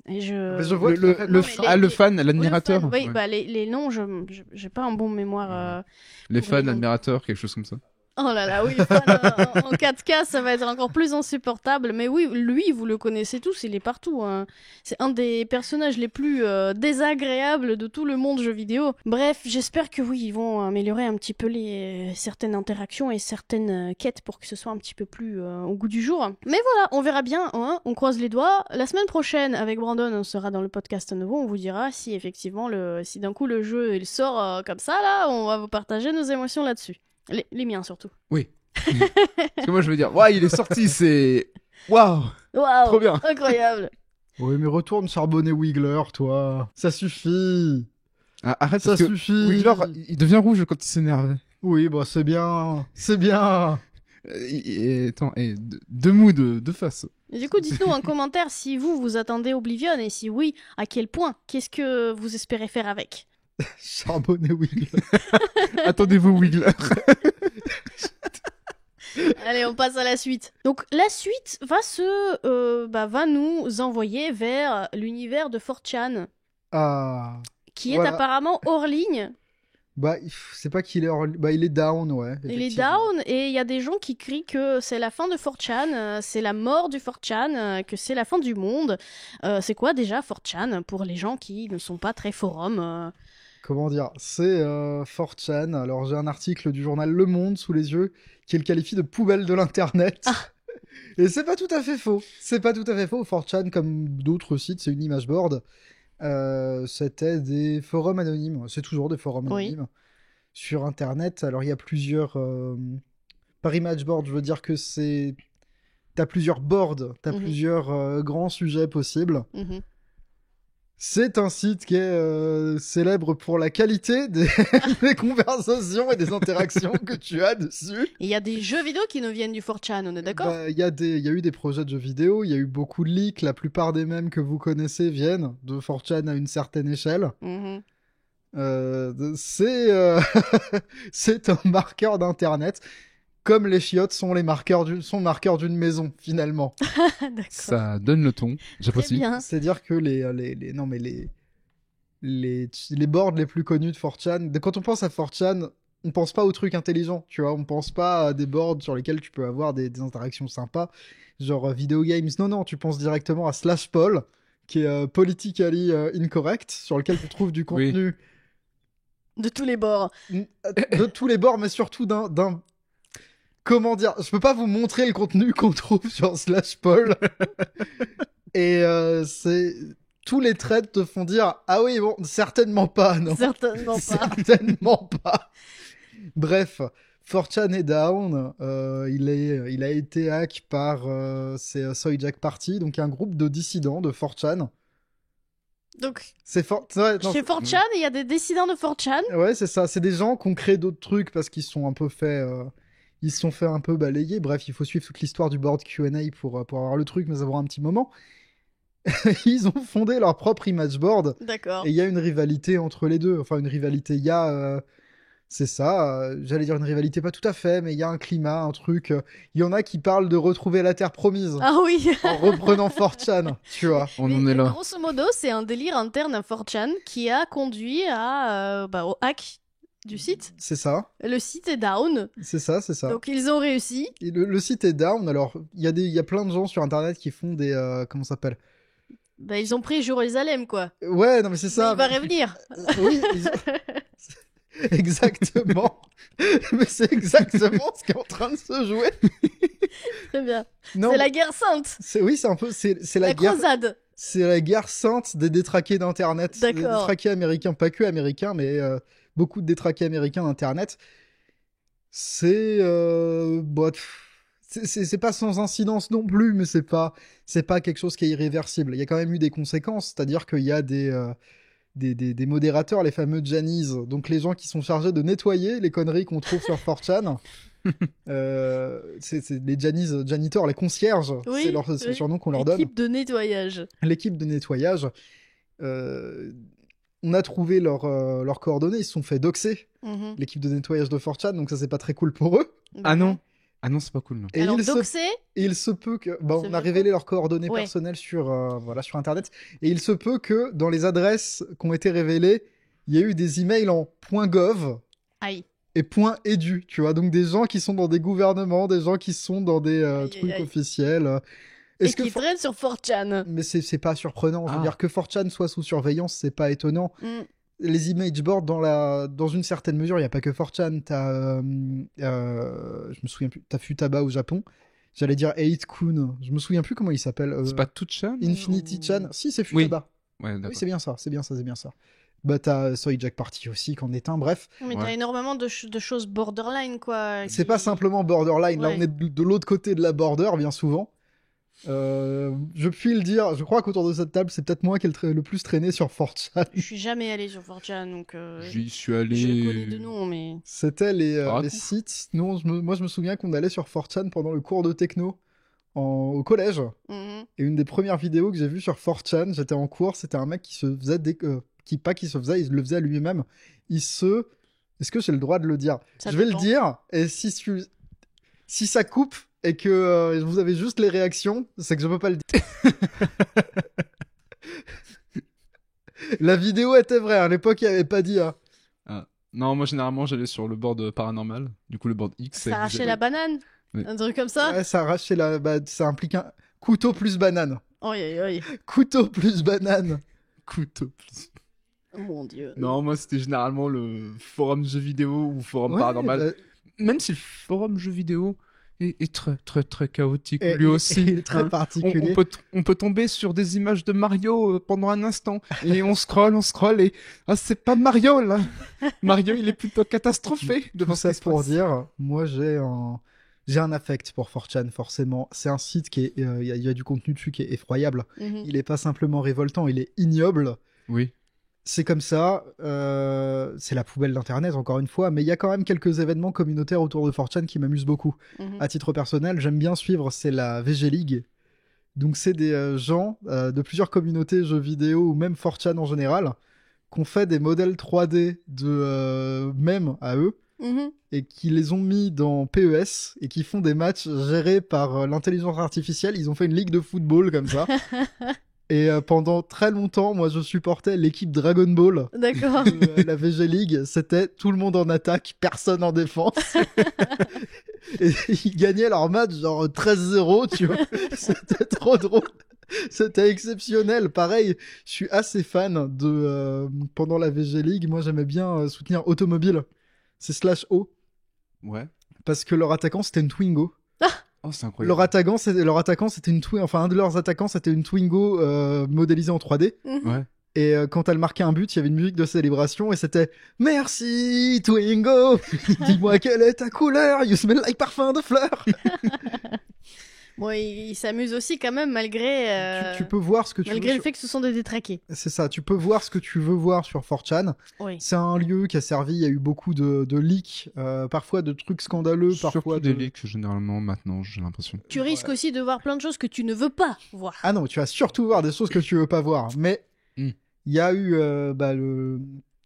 Et Mais je vois Le mais fan, l'admirateur. Oui, Ouais. les noms, j'ai pas un bon mémoire. Les pour fans, les noms. l'admirateur, quelque chose comme ça. Oh là là, oui, fan, en 4K, ça va être encore plus insupportable. Mais oui, lui, vous le connaissez tous, il est partout. Hein. C'est un des personnages les plus désagréables de tout le monde jeu vidéo. Bref, j'espère que oui, ils vont améliorer un petit peu certaines interactions et certaines quêtes pour que ce soit un petit peu plus au goût du jour. Mais voilà, on verra bien, hein, on croise les doigts. La semaine prochaine, avec Brandon, on sera dans le podcast à nouveau, on vous dira si effectivement, si d'un coup le jeu il sort comme ça, là, on va vous partager nos émotions là-dessus. Les miens surtout. Oui. Parce que moi, je veux dire, ouais, il est sorti, c'est... Waouh! Waouh, Trop bien. incroyable. Oui, mais retourne charbonner Wiggler, toi. Ça suffit. Ah, arrête, Ça parce que suffit. Wiggler, il devient rouge quand il s'énerve. Oui, bah c'est bien. C'est bien. Attends, deux mous de face. Et du coup, dites-nous en commentaire si vous attendez Oblivion et si oui, à quel point. Qu'est-ce que vous espérez faire avec? Charbonner Wiggler. Attendez-vous, Wiggler. Allez, on passe à la suite. Donc la suite va nous envoyer vers l'univers de 4chan, qui est Voilà. apparemment hors ligne. C'est pas qu'il est il est down, ouais. Il est effectivement. down et il y a des gens qui crient que c'est la fin de 4chan, c'est la mort du 4chan, que c'est la fin du monde. C'est quoi déjà 4chan pour les gens qui ne sont pas très forum Comment dire? C'est 4chan. Alors, j'ai un article du journal Le Monde sous les yeux qui le qualifie de poubelle de l'internet. Et c'est pas tout à fait faux. C'est pas tout à fait faux. 4chan, comme d'autres sites, c'est une image board. C'était des forums anonymes. C'est toujours des forums Oui. anonymes sur internet. Alors, il y a plusieurs. Par image board, je veux dire que c'est. T'as plusieurs boards, t'as Mhm. plusieurs grands sujets possibles. Mhm. C'est un site qui est célèbre pour la qualité des conversations et des interactions que tu as dessus. Et il y a des jeux vidéo qui nous viennent du 4chan, on est d'accord? Il y a eu des projets de jeux vidéo, il y a eu beaucoup de leaks. La plupart des mèmes que vous connaissez viennent de 4chan à une certaine échelle. Mhm. C'est un marqueur d'internet, comme les chiottes sont marqueurs d'une maison finalement. D'accord. Ça donne le ton. Très J'apprécie. bien. C'est-à-dire que les boards les plus connus de 4chan, quand on pense à 4chan, on pense pas aux trucs intelligents, tu vois, on pense pas à des boards sur lesquels tu peux avoir des interactions sympas, genre video games. Non, tu penses directement à /poll, qui est politically incorrect, sur lequel tu trouves du contenu De tous les bords. de tous les bords, mais surtout d'un comment dire, je peux pas vous montrer le contenu qu'on trouve sur /poll. Et c'est tous les threads te font dire ah oui bon certainement pas non Certainement pas. certainement pas. Bref, 4chan est down. Il a été hack par c'est Soy Jack Party, donc un groupe de dissidents de 4chan. Donc, C'est ouais, non, chez 4chan, il y a des dissidents de 4chan. ouais, c'est ça. C'est des gens qui ont créé d'autres trucs parce qu'ils se sont un peu fait. Ils se sont fait un peu balayer. Bref, il faut suivre toute l'histoire du board Q&A pour avoir le truc, mais avoir un petit moment. Ils ont fondé leur propre image board. D'accord. Et il y a une rivalité entre les deux. Enfin, une rivalité, il y a... c'est ça, j'allais dire une rivalité, pas tout à fait, mais il y a un climat, un truc. Il y en a qui parlent de retrouver la Terre promise Ah oui. en reprenant 4chan, tu vois. On en est là. Grosso modo, c'est un délire interne à 4chan qui a conduit au hack du site. C'est ça, Le site est down, c'est ça, c'est ça. donc ils ont réussi. Et le site est down, alors il y a plein de gens sur Internet qui font des... comment ça s'appelle? Bah, ils ont pris Jérusalem, quoi. Ouais, non mais c'est ça. Il va revenir. Oui, exactement. Mais c'est exactement ce qui est en train de se jouer. Très bien. Non, C'est la guerre sainte. oui, c'est un peu, c'est La la guerre, croisade. c'est la guerre sainte des détraqués d'Internet. D'accord. Des détraqués américains, pas que américains, mais beaucoup de détraqués américains d'Internet. C'est, c'est pas sans incidence non plus, mais c'est pas quelque chose qui est irréversible. Il y a quand même eu des conséquences, c'est-à-dire qu'il y a des modérateurs, les fameux Jannies, donc les gens qui sont chargés de nettoyer les conneries qu'on trouve sur 4chan. C'est les janitors, les concierges, Oui, c'est le oui. surnom qu'on leur donne. Équipe de nettoyage. L'équipe de nettoyage. On a trouvé leurs coordonnées, ils se sont fait doxer, Mhm. l'équipe de nettoyage de 4chan, donc ça c'est pas très cool pour eux. Ah non. Ah non, c'est pas cool. Non. Et Alors, il se doxé, Et il se peut que... Bon, Ça on veut a dire révélé leurs coordonnées Ouais. personnelles sur Internet. Et il se peut que dans les adresses qui ont été révélées, il y a eu des emails en .gov aïe. et .edu, tu vois. Donc des gens qui sont dans des gouvernements, des gens qui sont dans des Aïe, trucs aïe. officiels. Et Est-ce que... qui traîne sur 4chan. Mais c'est pas surprenant. Je veux Ah. dire que 4chan soit sous surveillance, c'est pas étonnant. Mm. Les image boards, dans une certaine mesure, il n'y a pas que 4chan. T'as, je me souviens plus, t'as Futaba au Japon. J'allais dire 8kun. Je me souviens plus comment il s'appelle. C'est pas toute chaîne Infinity ou- Chan. Si, c'est Futaba. Ouais, Oui, d'accord. c'est bien ça, c'est bien ça. Bah, t'as Soy Jack Party aussi, qu'en est un. Bref, Mais Ouais. t'as énormément de choses borderline, quoi. c'est qui- pas simplement borderline. Là, Ouais. on est de l'autre côté de la border, bien souvent. Je puis le dire, je crois qu'autour de cette table, c'est peut-être moi qui ai le plus traîné sur 4chan. Je suis jamais allé sur 4chan, donc J'y suis je allé. connais de nom, mais... C'était les Raconte. sites. Nous, moi, je me souviens qu'on allait sur 4chan pendant le cours de techno au collège. Mhm. Et une des premières vidéos que j'ai vues sur 4chan, j'étais en cours, c'était un mec qui se faisait il le faisait à lui-même. Est-ce que j'ai le droit de le dire? Ça Je vais dépend. le dire, et si ça coupe, et que vous avez juste les réactions, c'est que je peux pas le dire. La vidéo était vraie, à l'époque il n'y avait pas d'IA. Non, moi généralement j'allais sur le board paranormal, du coup le board X. Ça arrachait la banane. Oui. Un truc comme ça. Ouais, ça arrachait ça implique un couteau plus banane. Oi, oi, oi. Couteau plus banane. Couteau plus. Oh mon dieu. Non, moi c'était généralement le forum jeux vidéo ou forum Ouais, paranormal. Même si le forum jeux vidéo est très très très chaotique lui aussi. il est très hein. particulier. On peut tomber sur des images de Mario pendant un instant et on scrolle et c'est pas Mario là. Mario il est plutôt catastrophé devant Tout ça ce qui se pour passe. dire, moi j'ai un affect pour 4chan forcément. C'est un site qui est, il y a du contenu dessus qui est effroyable. Mhm. Il est pas simplement révoltant, il est ignoble. Oui. C'est comme ça, c'est la poubelle d'internet encore une fois, mais il y a quand même quelques événements communautaires autour de 4chan qui m'amusent beaucoup. Mhm. À titre personnel, j'aime bien suivre, c'est la VG League. Donc c'est des gens de plusieurs communautés jeux vidéo ou même 4chan en général qui ont fait des modèles 3D de mèmes à eux Mhm. et qui les ont mis dans PES et qui font des matchs gérés par l'intelligence artificielle. Ils ont fait une ligue de football comme ça. Et pendant très longtemps, moi je supportais l'équipe Dragon Ball. D'accord. La VG League, c'était tout le monde en attaque, personne en défense. Et ils gagnaient leur match genre 13-0, tu vois. C'était trop drôle. C'était exceptionnel. Pareil, je suis assez fan de... pendant la VG League, moi j'aimais bien soutenir Automobile. C'est /O. Ouais. Parce que leur attaquant, c'était une Twingo. Oh, c'est incroyable. Leur attaquant, c'était une Twingo. Enfin, un de leurs attaquants, c'était une Twingo modélisée en 3D. Ouais. Et quand elle marquait un but, il y avait une musique de célébration et c'était Merci Twingo, dis-moi quelle est ta couleur, you smell like parfum de fleurs. Bon, il s'amuse aussi quand même malgré. Tu peux voir ce que tu Malgré veux. le fait que ce sont des détraqués. C'est ça, tu peux voir ce que tu veux voir sur 4chan. Oui. C'est un lieu qui a servi, il y a eu beaucoup de leaks, parfois de trucs scandaleux, parfois Surtout de... des leaks généralement maintenant, j'ai l'impression. Tu risques aussi de voir plein de choses que tu ne veux pas voir. Ah non, tu vas surtout voir des choses que tu veux pas voir. Mais il y a eu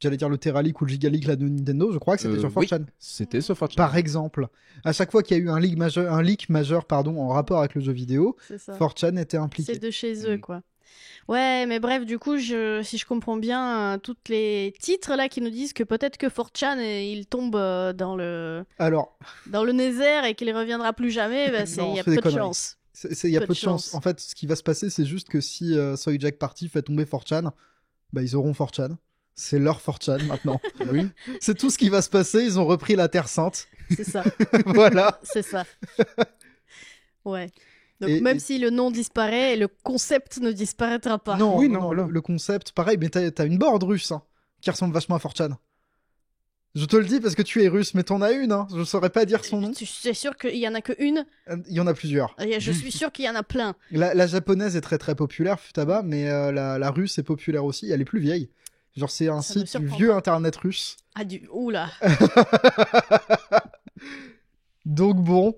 j'allais dire le Terra Leak ou le Giga Leak là, de Nintendo, je crois que c'était sur 4chan. Oui, c'était sur 4chan. Par exemple, à chaque fois qu'il y a eu un leak majeur en rapport avec le jeu vidéo, C'est ça. 4chan était impliqué. C'est de chez eux, quoi. Ouais, mais bref, du coup, si je comprends bien, toutes les titres là qui nous disent que peut-être que 4chan il tombe dans le Alors, Nether et qu'il reviendra plus jamais, bah, Non, il y a c'est des peu de conneries. chance. il y a Peu peu de de chance. chance. En fait, ce qui va se passer, c'est juste que si Soy Jack Party fait tomber 4chan, bah, ils auront 4chan. C'est leur 4chan maintenant. Oui. C'est tout ce qui va se passer. Ils ont repris la Terre Sainte. C'est ça, Voilà. c'est ça. Ouais. Donc Et- même si le nom disparaît, le concept ne disparaîtra pas. Non, Oui, non, non, voilà. le concept, pareil, mais t'as une board russe hein, qui ressemble vachement à 4chan. Je te le dis parce que tu es russe, mais t'en as une, hein. Je saurais pas dire son nom. C'est sûr qu'il y en a qu'une. Il y en a plusieurs. Je suis sûr qu'il y en a plein. La japonaise est très très populaire, Futaba, mais la russe est populaire aussi. Elle est plus vieille. Genre, c'est un Ça me site du surprend vieux pas. internet russe. Ah oula. Donc bon,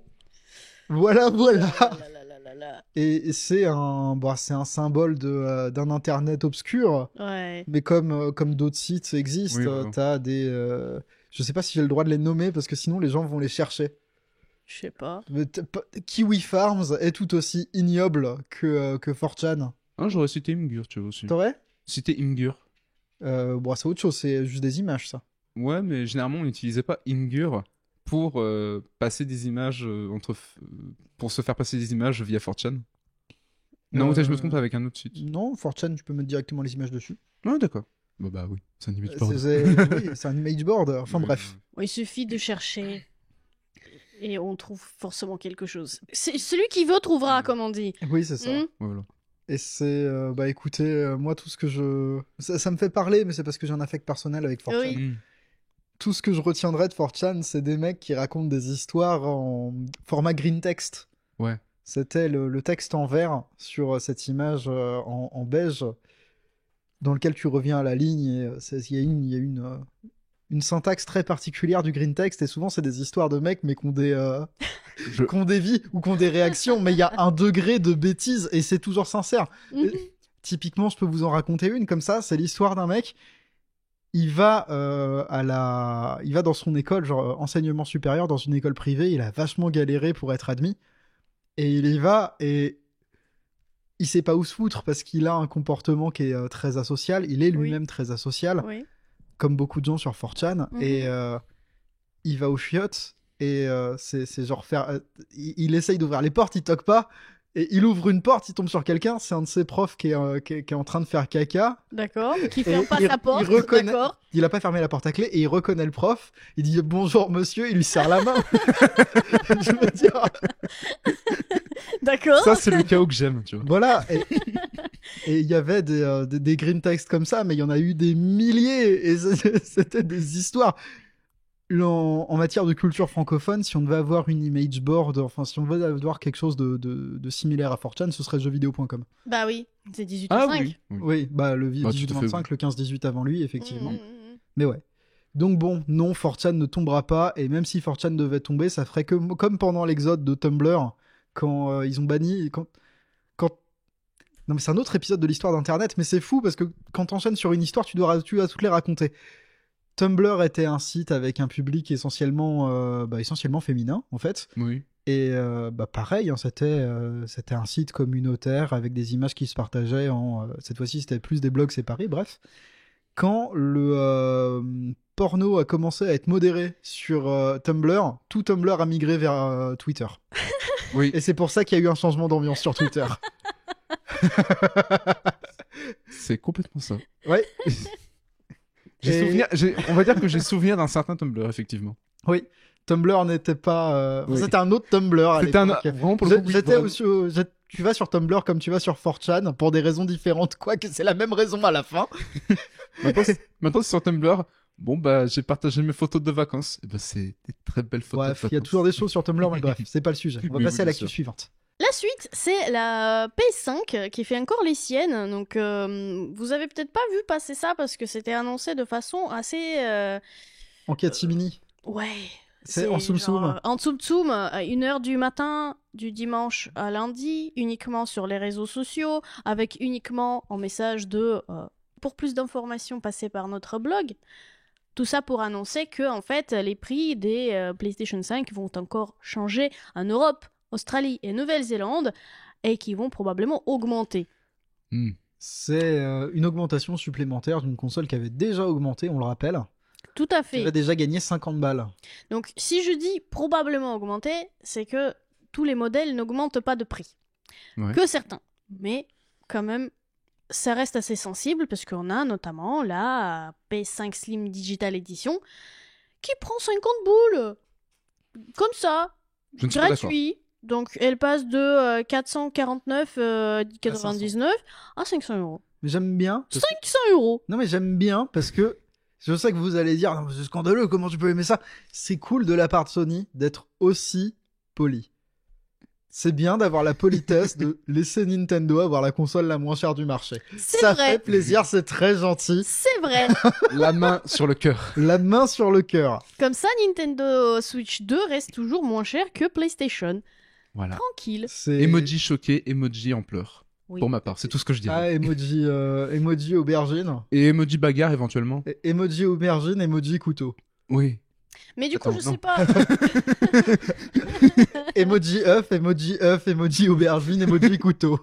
voilà. Là, là, là, là, là. Et c'est un symbole d'un internet obscur. Ouais. Mais comme d'autres sites existent, Oui, voilà. t'as des... je sais pas si j'ai le droit de les nommer parce que sinon les gens vont les chercher. Je sais pas. Mais Kiwi Farms est tout aussi ignoble que 4chan. Ah, j'aurais cité Imgur, tu vois aussi. T'aurais Cité Imgur. C'est autre chose, c'est juste des images ça. Ouais, mais généralement, on n'utilisait pas Imgur pour passer des images pour se faire passer des images via 4chan. Non, peut-être je me trompe avec un autre site. Non, 4chan, tu peux mettre directement les images dessus. Ah, d'accord. Bah oui, c'est un image board. Oui, c'est un image board. Enfin bref. Bon, il suffit de chercher et on trouve forcément quelque chose. Celui qui veut trouvera, comme on dit. Oui, c'est ça. Hmm. Voilà. Et c'est, écoutez, moi tout ce que ça me fait parler, mais c'est parce que j'ai un affect personnel avec 4chan. Oui. Mm. Tout ce que je retiendrai de 4chan, c'est des mecs qui racontent des histoires en format green text. Ouais. C'était le texte en vert sur cette image en beige, dans lequel tu reviens à la ligne. Et il y a une syntaxe très particulière du green text, et souvent c'est des histoires de mecs, mais qui ont qui ont des vies ou qui ont des réactions, mais il y a un degré de bêtise, et c'est toujours sincère. Mhm. Typiquement, je peux vous en raconter une comme ça. C'est l'histoire d'un mec. Il va il va dans son école, genre enseignement supérieur, dans une école privée. Il a vachement galéré pour être admis. Et il y va et il sait pas où se foutre parce qu'il a un comportement qui est très asocial. Il est lui-même très asocial, Oui. comme beaucoup de gens sur 4chan. Mhm. Et il va aux chiottes et c'est genre il essaye d'ouvrir les portes, il toque pas. Et il ouvre une porte, il tombe sur quelqu'un. C'est un de ses profs qui est en train de faire caca. D'accord. Qui Et ferme pas il sa porte. reconnaît- D'accord. Il a pas fermé la porte à clé et il reconnaît le prof. Il dit bonjour monsieur, il lui serre la main. Je veux dire, D'accord. Ça, c'est le chaos que j'aime, tu vois. voilà. Et il y avait des green texts comme ça, mais il y en a eu des milliers et c'était des histoires. En matière de culture francophone, si on devait avoir une image board, enfin si on devait avoir quelque chose de similaire à 4chan, ce serait jeuxvideo.com. Bah oui, c'est 18 Ah 5. oui. Oui, bah le Bah, tout à fait, 18-25, oui. le 15-18 avant lui, effectivement. Mmh. Mais ouais. Donc bon, non, 4chan ne tombera pas, et même si 4chan devait tomber, ça ferait que comme pendant l'exode de Tumblr, quand ils ont banni... Quand... Non mais c'est un autre épisode de l'histoire d'Internet, mais c'est fou, parce que quand t'enchaînes sur une histoire, tu dois toutes les raconter. Tumblr était un site avec un public essentiellement féminin, en fait. Oui. Et pareil, hein, c'était un site communautaire avec des images qui se partageaient cette fois-ci, c'était plus des blogs séparés, bref. Quand le porno a commencé à être modéré sur Tumblr, tout Tumblr a migré vers Twitter. Oui. Et c'est pour ça qu'il y a eu un changement d'ambiance sur Twitter. C'est complètement ça. Ouais, Et- On va dire que j'ai souvenir d'un certain Tumblr, effectivement. oui. Tumblr n'était pas... Oui. C'était un autre Tumblr à C'était l'époque. vraiment pour le coup, oui, J'étais vraiment. aussi tu vas sur Tumblr comme tu vas sur 4chan pour des raisons différentes, quoique c'est la même raison à la fin. Maintenant, sur Tumblr, bon, bah, j'ai partagé mes photos de vacances. Et bah, c'est des très belles photos Bref, de il y a vacances. toujours des choses sur Tumblr, mais bref, c'est pas le sujet. On va Oui, passer oui, à bien l'actu sûr. suivante. La suite, c'est la PS5 qui fait encore les siennes. Donc, vous avez peut-être pas vu passer ça parce que c'était annoncé de façon assez. En catimini. Ouais. C'est en Tsum Tsum. genre, en Tsum Tsum, à 1h du matin, du dimanche à lundi, uniquement sur les réseaux sociaux, avec uniquement en message de. Pour plus d'informations, passez par notre blog. Tout ça pour annoncer que, en fait, les prix des PlayStation 5 vont encore changer en Europe, Australie et Nouvelle-Zélande et qui vont probablement augmenter. Hmm. C'est une augmentation supplémentaire d'une console qui avait déjà augmenté, on le rappelle. Tout à Qui fait. avait déjà gagné 50 balles. Donc, si je dis probablement augmenter, c'est que tous les modèles n'augmentent pas de prix. Ouais. Que certains. Mais, quand même, ça reste assez sensible parce qu'on a notamment la PS5 Slim Digital Edition qui prend 50 boules. Comme ça. Je ne suis pas d'accord. Gratuit. Donc, elle passe de 449,99 à 500 euros. Mais j'aime bien. 500 euros. Non, mais j'aime bien parce que je sais que vous allez dire, non, mais c'est scandaleux, comment tu peux aimer ça? C'est cool de la part de Sony d'être aussi poli. C'est bien d'avoir la politesse de laisser Nintendo avoir la console la moins chère du marché. C'est Ça vrai. fait plaisir, c'est très gentil. C'est vrai. La main sur le cœur. La main sur le cœur. Comme ça, Nintendo Switch 2 reste toujours moins cher que PlayStation. Voilà. Tranquille. C'est Emoji choqué, emoji en pleurs. Oui. Pour ma part, c'est tout ce que je dirais. Ah, emoji aubergine. Et emoji bagarre éventuellement. Emoji aubergine, emoji couteau. Oui. Mais du coup, Attends, je non. sais pas. Emoji œuf, emoji aubergine, emoji couteau.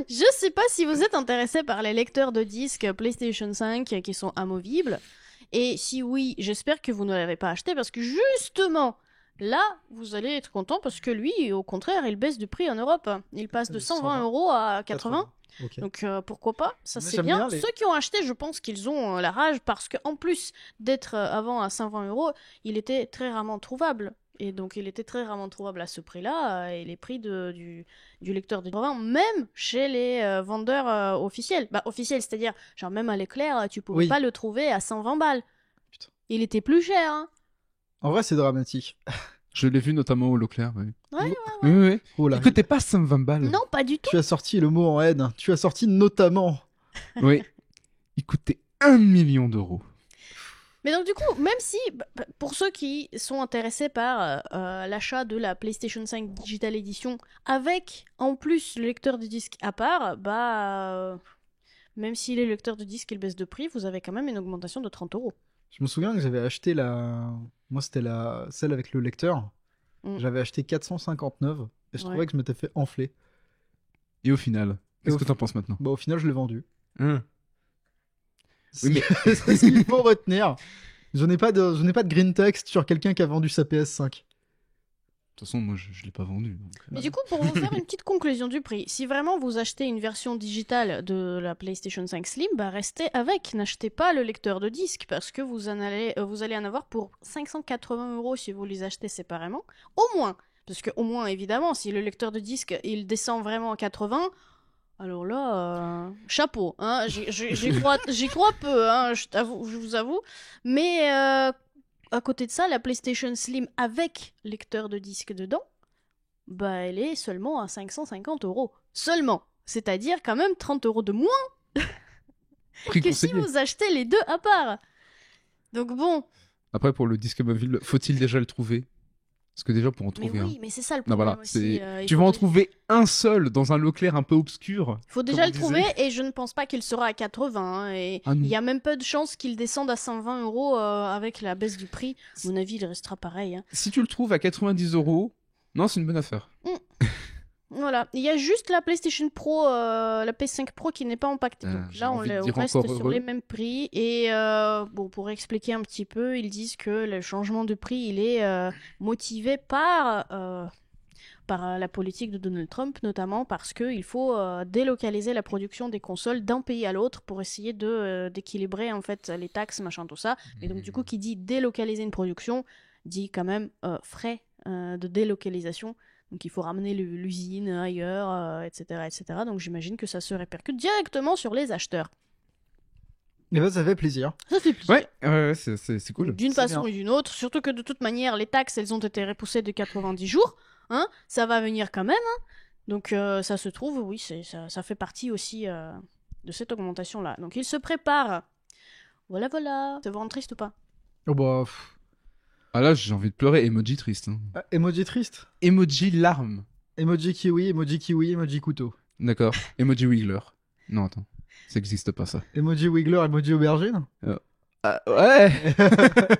Je sais pas si vous êtes intéressé par les lecteurs de disques PlayStation 5 qui sont amovibles. Et si oui, j'espère que vous ne l'avez pas acheté parce que justement, là, vous allez être content parce que lui, au contraire, il baisse de prix en Europe. Il passe de 120 euros à 80. Ok. Donc pourquoi pas, ça Mais c'est j'aime bien. bien les- Ceux qui ont acheté, je pense qu'ils ont la rage parce qu'en plus d'être avant à 120 euros, il était très rarement trouvable. Et donc il était très rarement trouvable à ce prix-là et les prix du lecteur de 80, même chez les vendeurs officiels. Bah officiels, c'est-à-dire genre même à l'éclair, tu pouvais Oui. pas le trouver à 120 balles. Putain. Il était plus cher. Hein. En vrai, c'est dramatique. Je l'ai vu notamment au Leclerc. Oui. Ouais, Oui, oui. Oh là. Il coûtait pas 120 balles. Non, pas du tout. Tu as sorti le mot en haine. Tu as sorti notamment. Oui. Il coûtait 1 million d'euros. Mais donc du coup, même si, pour ceux qui sont intéressés par l'achat de la PlayStation 5 Digital Edition, avec en plus le lecteur de disque à part, même si les lecteurs de disque ils baissent de prix, vous avez quand même une augmentation de 30 euros. Je me souviens que j'avais acheté Moi, c'était celle avec le lecteur. Mm. J'avais acheté 459. Et je Ouais. trouvais que je m'étais fait enfler. Et au final, qu'est-ce au que t'en penses maintenant? Bah, au final, je l'ai vendu. Hein. C'est Oui, c'est ce qu'il faut retenir. Je n'ai pas de green text sur quelqu'un qui a vendu sa PS5. De toute façon, moi, je l'ai pas vendu. Donc, Mais du coup, pour vous faire une petite conclusion du prix, si vraiment vous achetez une version digitale de la PlayStation 5 Slim, bah restez avec, n'achetez pas le lecteur de disque parce que vous allez en avoir pour 580 € si vous les achetez séparément, au moins. Parce que au moins, évidemment, si le lecteur de disque il descend vraiment à 80, alors là, chapeau, hein, j'y crois peu, hein, je vous avoue. Mais à côté de ça, la PlayStation Slim avec lecteur de disque dedans, bah elle est seulement à 550 €. Seulement. C'est-à-dire quand même 30 € de moins prix que si conseillé. vous achetez les deux à part. Donc bon, Après, pour le disque mobile, faut-il déjà le trouver? Parce que déjà, pour en mais trouver oui, mais c'est ça le Non, problème voilà, aussi. tu vas en trouver un seul dans un Leclerc un peu obscur. Il faut déjà comme le on trouver disait. et je ne pense pas qu'il sera à 80. Hein, et Ah non. il y a même peu de chances qu'il descende à 120 € avec la baisse du prix. À mon avis, il restera pareil. Hein. Si tu le trouves à 90 €, non, c'est une bonne affaire. Voilà. Il y a juste la PlayStation Pro, la PS5 Pro qui n'est pas impactée. Donc J'ai là, envie de on dire reste encore sur heureux. les mêmes prix. Et bon, pour expliquer un petit peu, ils disent que le changement de prix, il est motivé par la politique de Donald Trump, notamment parce qu'il faut délocaliser la production des consoles d'un pays à l'autre pour essayer d'équilibrer en fait les taxes, machin, tout ça. Et donc du coup, qui dit délocaliser une production, dit quand même frais de délocalisation. Donc il faut ramener l'usine ailleurs, etc., etc. Donc j'imagine que ça se répercute directement sur les acheteurs. Et bah, ça fait plaisir. Ça fait plaisir. Ouais, c'est cool. D'une C'est façon bien. ou d'une autre, surtout que de toute manière, les taxes, elles ont été repoussées de 90 jours. Hein, ça va venir quand même. Hein. Donc ça se trouve, oui, ça fait partie aussi de cette augmentation-là. Donc il se prépare. Voilà, voilà. Ça vous rend triste ou pas? Oh bah, Ah là, j'ai envie de pleurer. Emoji triste. Hein. emoji triste. Emoji larme. Emoji kiwi, emoji couteau. D'accord. Emoji wiggler. Non, attends. Ça n'existe pas, ça. Emoji wiggler, emoji aubergine. Ah, ouais.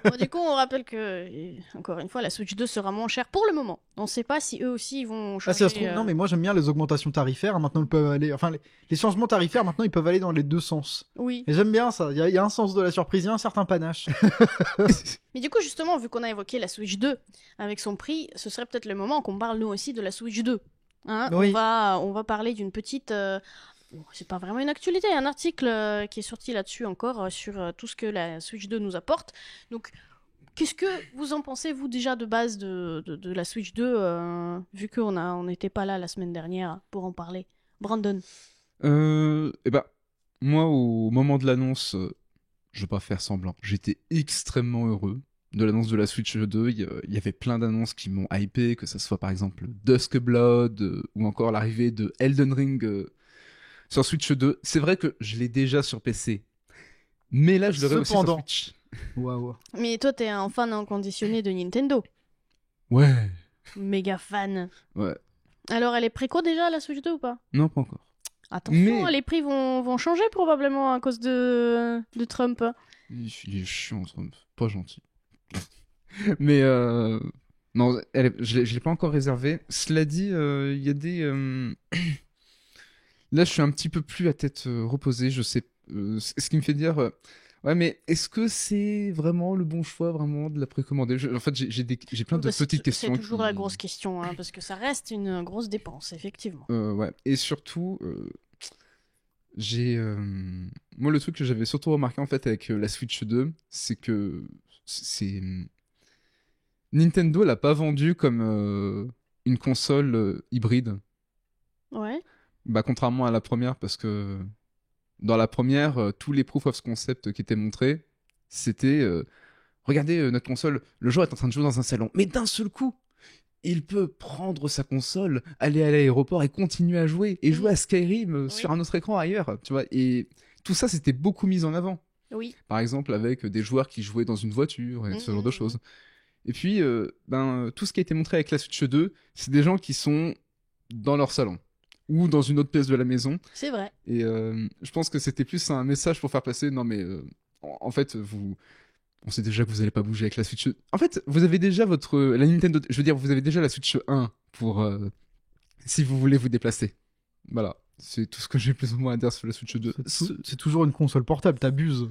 Bon, du coup, on rappelle que, encore une fois, la Switch 2 sera moins chère pour le moment. On ne sait pas si eux aussi ils vont changer. Ah, si ça se trouve, non, mais moi j'aime bien les augmentations tarifaires. Maintenant, ils peuvent aller. Enfin, les changements tarifaires, maintenant, ils peuvent aller dans les deux sens. Oui. Et j'aime bien ça. Il y a un sens de la surprise, il y a un certain panache. Mais du coup, justement, vu qu'on a évoqué la Switch 2 avec son prix, ce serait peut-être le moment qu'on parle nous aussi de la Switch 2. Hein, Oui. on va parler d'une petite. Bon, c'est pas vraiment une actualité, un article qui est sorti là-dessus encore sur tout ce que la Switch 2 nous apporte. Donc, qu'est-ce que vous en pensez, vous, déjà de base de la Switch 2, vu qu'on n'était pas là la semaine dernière pour en parler? Brandon. Eh ben, moi, au moment de l'annonce, je vais pas faire semblant, j'étais extrêmement heureux de l'annonce de la Switch 2. Il y avait plein d'annonces qui m'ont hypé, que ce soit par exemple Dusk Blood ou encore l'arrivée de Elden Ring sur Switch 2. C'est vrai que je l'ai déjà sur PC, mais là, je l'aurai aussi sur Cependant. Switch. Waouh. Mais toi, t'es un fan inconditionné de Nintendo. Ouais, Méga fan. ouais. Alors, elle est préco déjà, la Switch 2 ou pas? Non, pas encore. Attention, Mais- les prix vont changer probablement à cause de Trump. Il est chiant, Trump. Pas gentil. Mais non, je l'ai pas encore réservé. Cela dit, il y a des... Là, je suis un petit peu plus à tête reposée. Je sais... ce qui me fait dire... ouais, mais est-ce que c'est vraiment le bon choix, vraiment, de la précommander? En fait, j'ai plein de petites questions. C'est toujours qui- la grosse question, hein, parce que ça reste une grosse dépense, effectivement. Ouais. Et surtout, moi, le truc que j'avais surtout remarqué, en fait, avec la Switch 2, c'est que c'est... Nintendo l'a pas vendu comme une console hybride. Ouais. Bah, contrairement à la première, parce que dans la première, tous les proof of concept qui étaient montrés, c'était regardez notre console, le joueur est en train de jouer dans un salon, mais d'un seul coup, il peut prendre sa console, aller à l'aéroport et continuer à jouer, et jouer à Skyrim sur un autre écran ailleurs, tu vois. Et tout ça, c'était beaucoup mis en avant. Oui. Par exemple, avec des joueurs qui jouaient dans une voiture et ce genre de choses. Et puis, tout ce qui a été montré avec la Switch 2, c'est des gens qui sont dans leur salon ou dans une autre pièce de la maison. C'est vrai. Et je pense que c'était plus un message pour faire passer, non mais, en fait, on sait déjà que vous allez pas bouger avec la Switch. En fait, vous avez déjà la Nintendo, je veux dire, vous avez déjà la Switch 1 pour si vous voulez vous déplacer. Voilà, c'est tout ce que j'ai plus ou moins à dire sur la Switch 2. C'est toujours une console portable, t'abuses.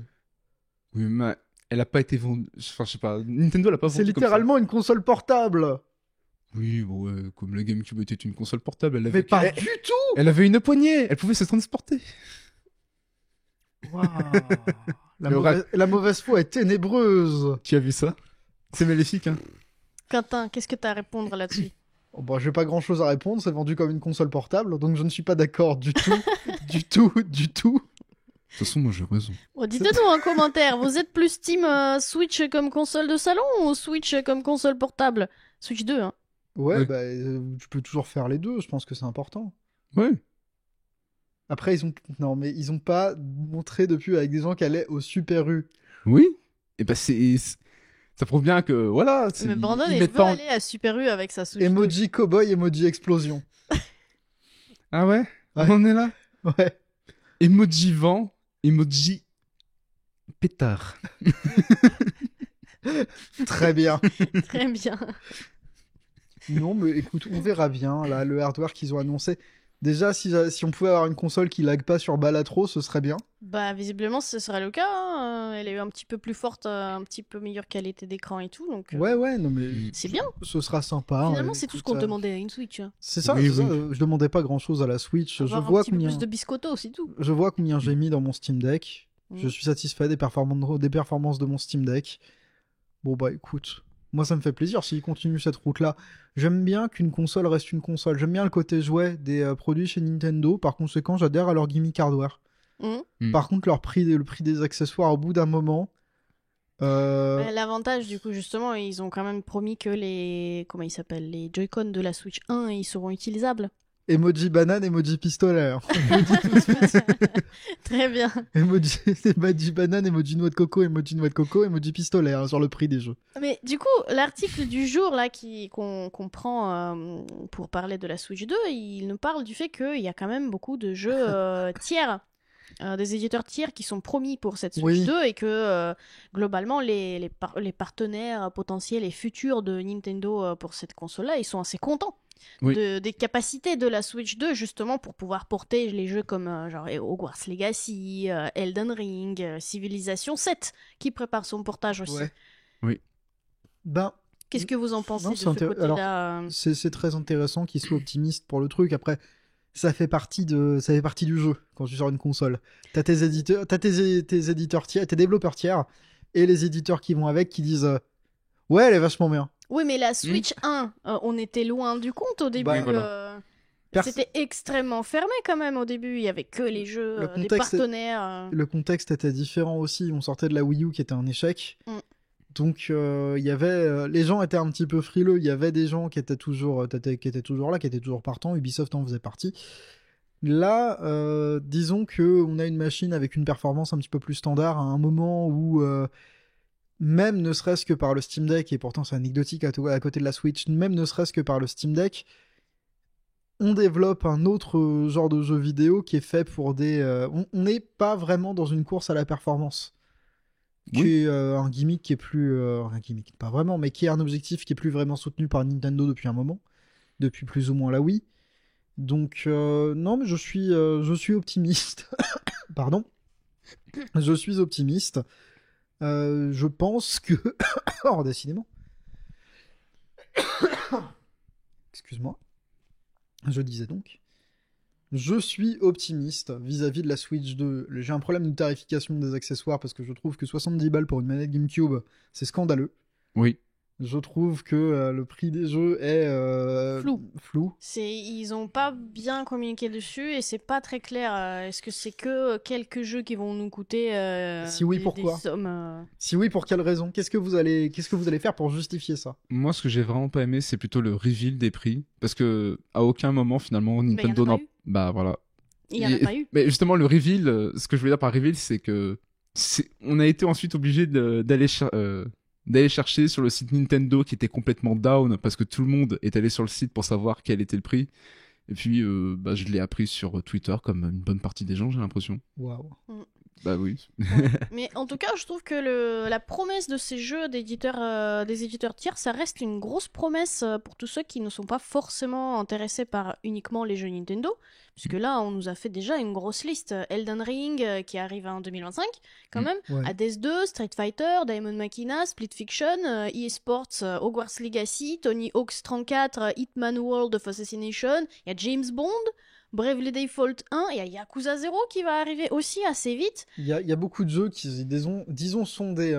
Oui, mais elle a pas été vendue. Enfin, je sais pas. Nintendo l'a pas vendue. C'est littéralement une console portable. Comme ça. Oui, bon, ouais, comme la GameCube était une console portable, elle avait. Mais pas du tout. Elle avait une poignée. Elle pouvait se transporter. Waouh. La mauvaise foi est ténébreuse. Tu as vu ça? C'est maléfique, hein. Quentin, qu'est-ce que t'as à répondre là-dessus? Oh, bah, j'ai pas grand chose à répondre, c'est vendu comme une console portable, donc je ne suis pas d'accord du tout. Du tout. De toute façon, moi j'ai raison. Bon, dites-nous en commentaire, vous êtes plus team Switch comme console de salon ou Switch comme console portable? Switch 2, hein. Ouais, Ouais. bah, tu peux toujours faire les deux, je pense que c'est important. Ouais. Après, non, mais ils ont pas montré depuis avec des gens qui allaient au Super U. Oui. Et bah ça prouve bien que voilà. Mais Brandon, ils il mettent veut pas en- aller à Super U avec sa Switch 2. Emoji cowboy, emoji explosion. Ah ouais. Ouais. On en est là. Ouais. Emoji vent, emoji pétard. Très bien. Très bien. Non, mais écoute, on verra bien, là, le hardware qu'ils ont annoncé. Déjà, si on pouvait avoir une console qui lag pas sur Balatro, ce serait bien. Bah, visiblement, ce serait le cas, hein. Elle est un petit peu plus forte, un petit peu meilleure qualité d'écran et tout, donc Ouais, non, mais c'est bien. ce sera sympa. Finalement, hein, c'est tout ce écoute, qu'on demandait à une Switch, hein. C'est ça, Oui, c'est ça, oui. je demandais pas grand chose à la Switch. Je Avoir un vois petit peu combien, plus de biscotto, c'est tout. je vois combien j'ai mis dans mon Steam Deck. Mm. Je suis satisfait des performances de mon Steam Deck. Bon, bah écoute, moi ça me fait plaisir s'ils continuent cette route-là. J'aime bien qu'une console reste une console. J'aime bien le côté jouet des produits chez Nintendo. Par conséquent, j'adhère à leur gimmick hardware. Mm. Par contre, le prix des accessoires, au bout d'un moment. L'avantage, du coup, justement, ils ont quand même promis que comment ils s'appellent, les Joy-Con de la Switch 1, ils seront utilisables. Emoji banane, emoji pistolet. Très bien. Emoji banane, emoji noix de coco, emoji pistolet sur le prix des jeux. Mais du coup, l'article du jour là qu'on prend pour parler de la Switch 2, il nous parle du fait qu'il y a quand même beaucoup de jeux tiers, des éditeurs tiers qui sont promis pour cette Switch Oui. 2 et que globalement les partenaires potentiels et futurs de Nintendo pour cette console-là, ils sont assez contents. Oui. Des capacités de la Switch 2 justement pour pouvoir porter les jeux comme genre Hogwarts Legacy, Elden Ring, Civilization 7 qui prépare son portage aussi. Ouais. Ben, Qu'est-ce que vous en pensez Non, de c'est ce intér- côté-là c'est très intéressant qu'ils soient optimistes pour le truc. Après, ça fait partie du jeu quand tu sors une console. T'as tes éditeurs, tes éditeurs tiers, tes développeurs tiers et les éditeurs qui vont avec qui disent ouais, elle est vachement bien. Oui, mais la Switch 1, on était loin du compte au début. Bah, voilà. C'était extrêmement fermé quand même au début. Il y avait que les jeux, Le des contexte est- partenaires. Le contexte était différent aussi. On sortait de la Wii U qui était un échec. Mm. Donc il y avait les gens étaient un petit peu frileux. Il y avait des gens qui étaient toujours là, qui étaient toujours partants. Ubisoft en faisait partie. Là, disons que on a une machine avec une performance un petit peu plus standard à un moment où même ne serait-ce que par le Steam Deck, et pourtant c'est anecdotique à côté de la Switch, même ne serait-ce que par le Steam Deck, on développe un autre genre de jeu vidéo qui est fait pour des... on n'est pas vraiment dans une course à la performance. Oui. Qui est un gimmick qui est plus... un gimmick, pas vraiment, mais qui est un objectif qui est plus vraiment soutenu par Nintendo depuis un moment, depuis plus ou moins la Wii. Donc, non, mais je suis optimiste. Pardon. Je suis optimiste. Je pense que... oh, décidément. Excuse-moi. Je disais donc. Je suis optimiste vis-à-vis de la Switch 2. J'ai un problème de tarification des accessoires parce que je trouve que 70 balles pour une manette GameCube, c'est scandaleux. Oui. Je trouve que le prix des jeux est flou. Ils ont pas bien communiqué dessus et c'est pas très clair. Est-ce que c'est que quelques jeux qui vont nous coûter Si oui, des pourquoi sommes Si oui, pour quelle raison? Qu'est-ce que vous allez faire pour justifier ça? Moi, ce que j'ai vraiment pas aimé, c'est plutôt le reveal des prix. Parce que à aucun moment, finalement, y en a Nintendo pas n'a. eu. Bah voilà. Il y en a pas eu. Mais justement, le reveal, ce que je veux dire par reveal, c'est que on a été ensuite obligé d'aller chercher sur le site Nintendo qui était complètement down parce que tout le monde est allé sur le site pour savoir quel était le prix. Et puis, je l'ai appris sur Twitter comme une bonne partie des gens, j'ai l'impression. Waouh. Bah oui. Mais en tout cas, je trouve que la promesse de ces jeux d'éditeurs, des éditeurs tiers, ça reste une grosse promesse pour tous ceux qui ne sont pas forcément intéressés par uniquement les jeux Nintendo. Puisque là, on nous a fait déjà une grosse liste. Elden Ring, qui arrive en 2025, quand même. Ouais. Hades 2, Street Fighter, Diamond Machina, Split Fiction, EA Sports, Hogwarts Legacy, Tony Hawk's 34, Hitman World of Assassination. Il y a James Bond, Bravely Default 1, il y a Yakuza 0 qui va arriver aussi assez vite. Il y a beaucoup de jeux qui, disons, sont des...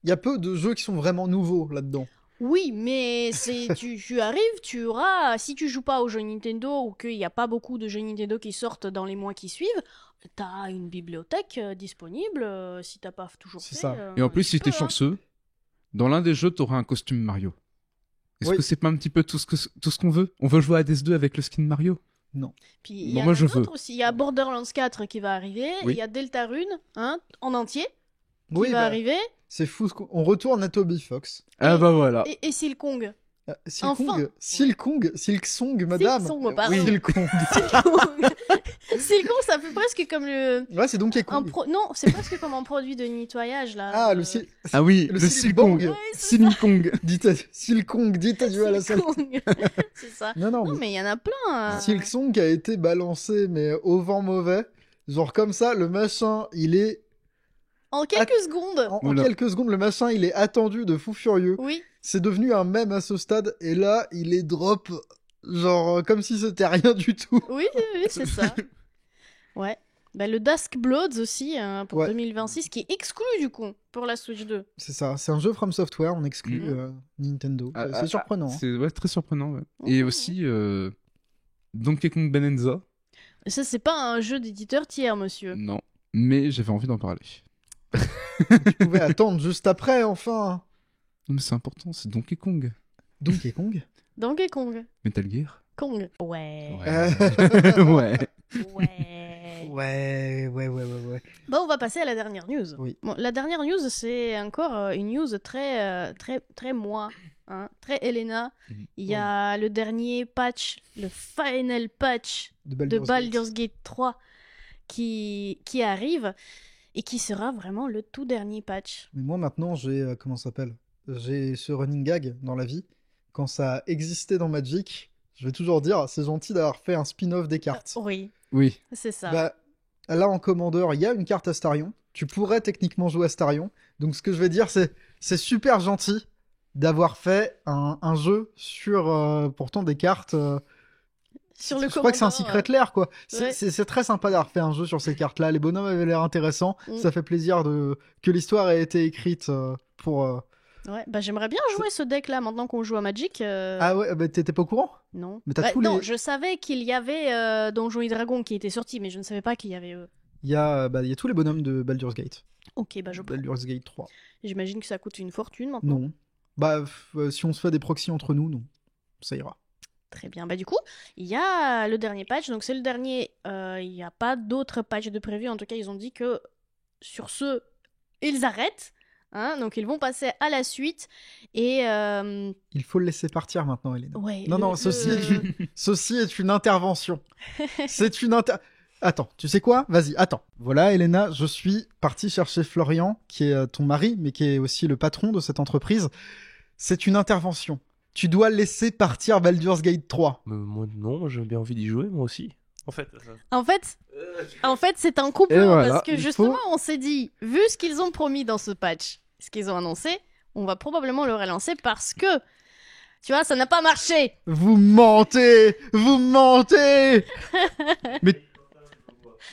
Il y a peu de jeux qui sont vraiment nouveaux là-dedans. Oui, mais tu arrives, tu auras, si tu joues pas aux jeux Nintendo ou qu'il n'y a pas beaucoup de jeux Nintendo qui sortent dans les mois qui suivent, t'as une bibliothèque disponible si t'as pas toujours C'est fait. ça. Et en plus, si t'es hein. chanceux, dans l'un des jeux, t'auras un costume Mario. Est-ce Oui. que c'est pas un petit peu tout ce qu'on veut? On veut jouer à Hades 2 avec le skin Mario? Puis il y Bon, a moi, un je autre veux. aussi, il y a Borderlands 4 qui va arriver, Oui. il y a Deltarune, en entier, qui Oui, va bah, arriver, c'est fou. On retourne à Toby Fox. Ah bah voilà. et Silkong. Silkong, Silksong, madame. Silksong, pardon. Oui, Silkong. Silkong, ça fait presque comme le... Ouais, c'est Donkey Kong. Non, c'est presque comme un produit de nettoyage, là. Ah, le Ah oui, le le Silkong. Silkong. Ouais, c'est Silkong. Silkong, dit adieu à la salle. Silkong. C'est ça. Non, Non, mais mais il y en a plein. Silksong a été balancé, mais au vent mauvais. Genre comme ça, le machin, il est... En quelques secondes. En Oula. quelques secondes, le machin, il est attendu de fou furieux. Oui. C'est devenu un mème à ce stade, et là, il est drop, genre, comme si c'était rien du tout. Oui, c'est ça. Ouais. Bah, le Dusk Bloods aussi, pour Ouais. 2026, qui est exclu du coup pour la Switch 2. C'est ça, c'est un jeu From Software, on exclut Nintendo. C'est surprenant. Hein. C'est ouais, très surprenant. Ouais. Et aussi Donkey Kong Bonanza. Ça, c'est pas un jeu d'éditeur tiers, monsieur. Non, mais j'avais envie d'en parler. Tu pouvais attendre juste après, enfin. Non, mais c'est important, c'est Donkey Kong. Donkey Kong Donkey Kong. Metal Gear. Kong. Ouais. Ouais. Ouais. Ouais. Bon, on va passer à la dernière news. Oui. Bon, la dernière news, c'est encore une news très moi, hein, très Elena. Il y a le dernier patch, le final patch De de Baldur's Baldur's Gate 3 qui arrive et qui sera vraiment le tout dernier patch. Mais moi, maintenant, j'ai, comment ça s'appelle? J'ai ce running gag dans la vie. Quand ça existait dans Magic, je vais toujours dire, c'est gentil d'avoir fait un spin-off des cartes. Oui, Oui. c'est ça. Bah, là, en commandeur, il y a une carte Astarion. Tu pourrais techniquement jouer Astarion. Donc, ce que je vais dire, c'est super gentil d'avoir fait un jeu sur, pourtant, des cartes. Sur le Je crois que c'est un commandant, secret clair, quoi. Ouais. C'est très sympa d'avoir fait un jeu sur ces cartes-là. Les bonhommes avaient l'air intéressants. Mm. Ça fait plaisir que l'histoire ait été écrite pour. Ouais, bah j'aimerais bien jouer ce deck-là maintenant qu'on joue à Magic. Ah ouais, bah, t'étais pas au courant? Non. Mais t'as Bah, tous non, les- je savais qu'il y avait Donjons et Dragons qui était sorti, mais je ne savais pas qu'il y avait eux. Il y a tous les bonhommes de Baldur's Gate. Ok, bah je prends. Baldur's Gate 3. J'imagine que ça coûte une fortune maintenant. Non. Bah, si on se fait des proxys entre nous, non. Ça ira. Très bien. Bah du coup, il y a le dernier patch. Donc c'est le dernier. Il n'y a pas d'autres patchs de prévu. En tout cas, ils ont dit que sur ce, ils arrêtent. Hein, donc ils vont passer à la suite. Et Il faut le laisser partir maintenant, Hélène. ouais. Non, ceci est une intervention. C'est une Attends, tu sais quoi? Vas-y, attends. Voilà, Elena, je suis parti chercher Florian, qui est ton mari, mais qui est aussi le patron de cette entreprise. C'est une intervention. Tu dois laisser partir Baldur's Gate 3. Moi, non, j'ai bien envie d'y jouer, moi aussi. En fait, En fait, c'est un complot Et voilà, parce que il justement, faut- on s'est dit, vu ce qu'ils ont promis dans ce patch, ce qu'ils ont annoncé, on va probablement le relancer parce que, tu vois, ça n'a pas marché. Vous mentez! Vous mentez!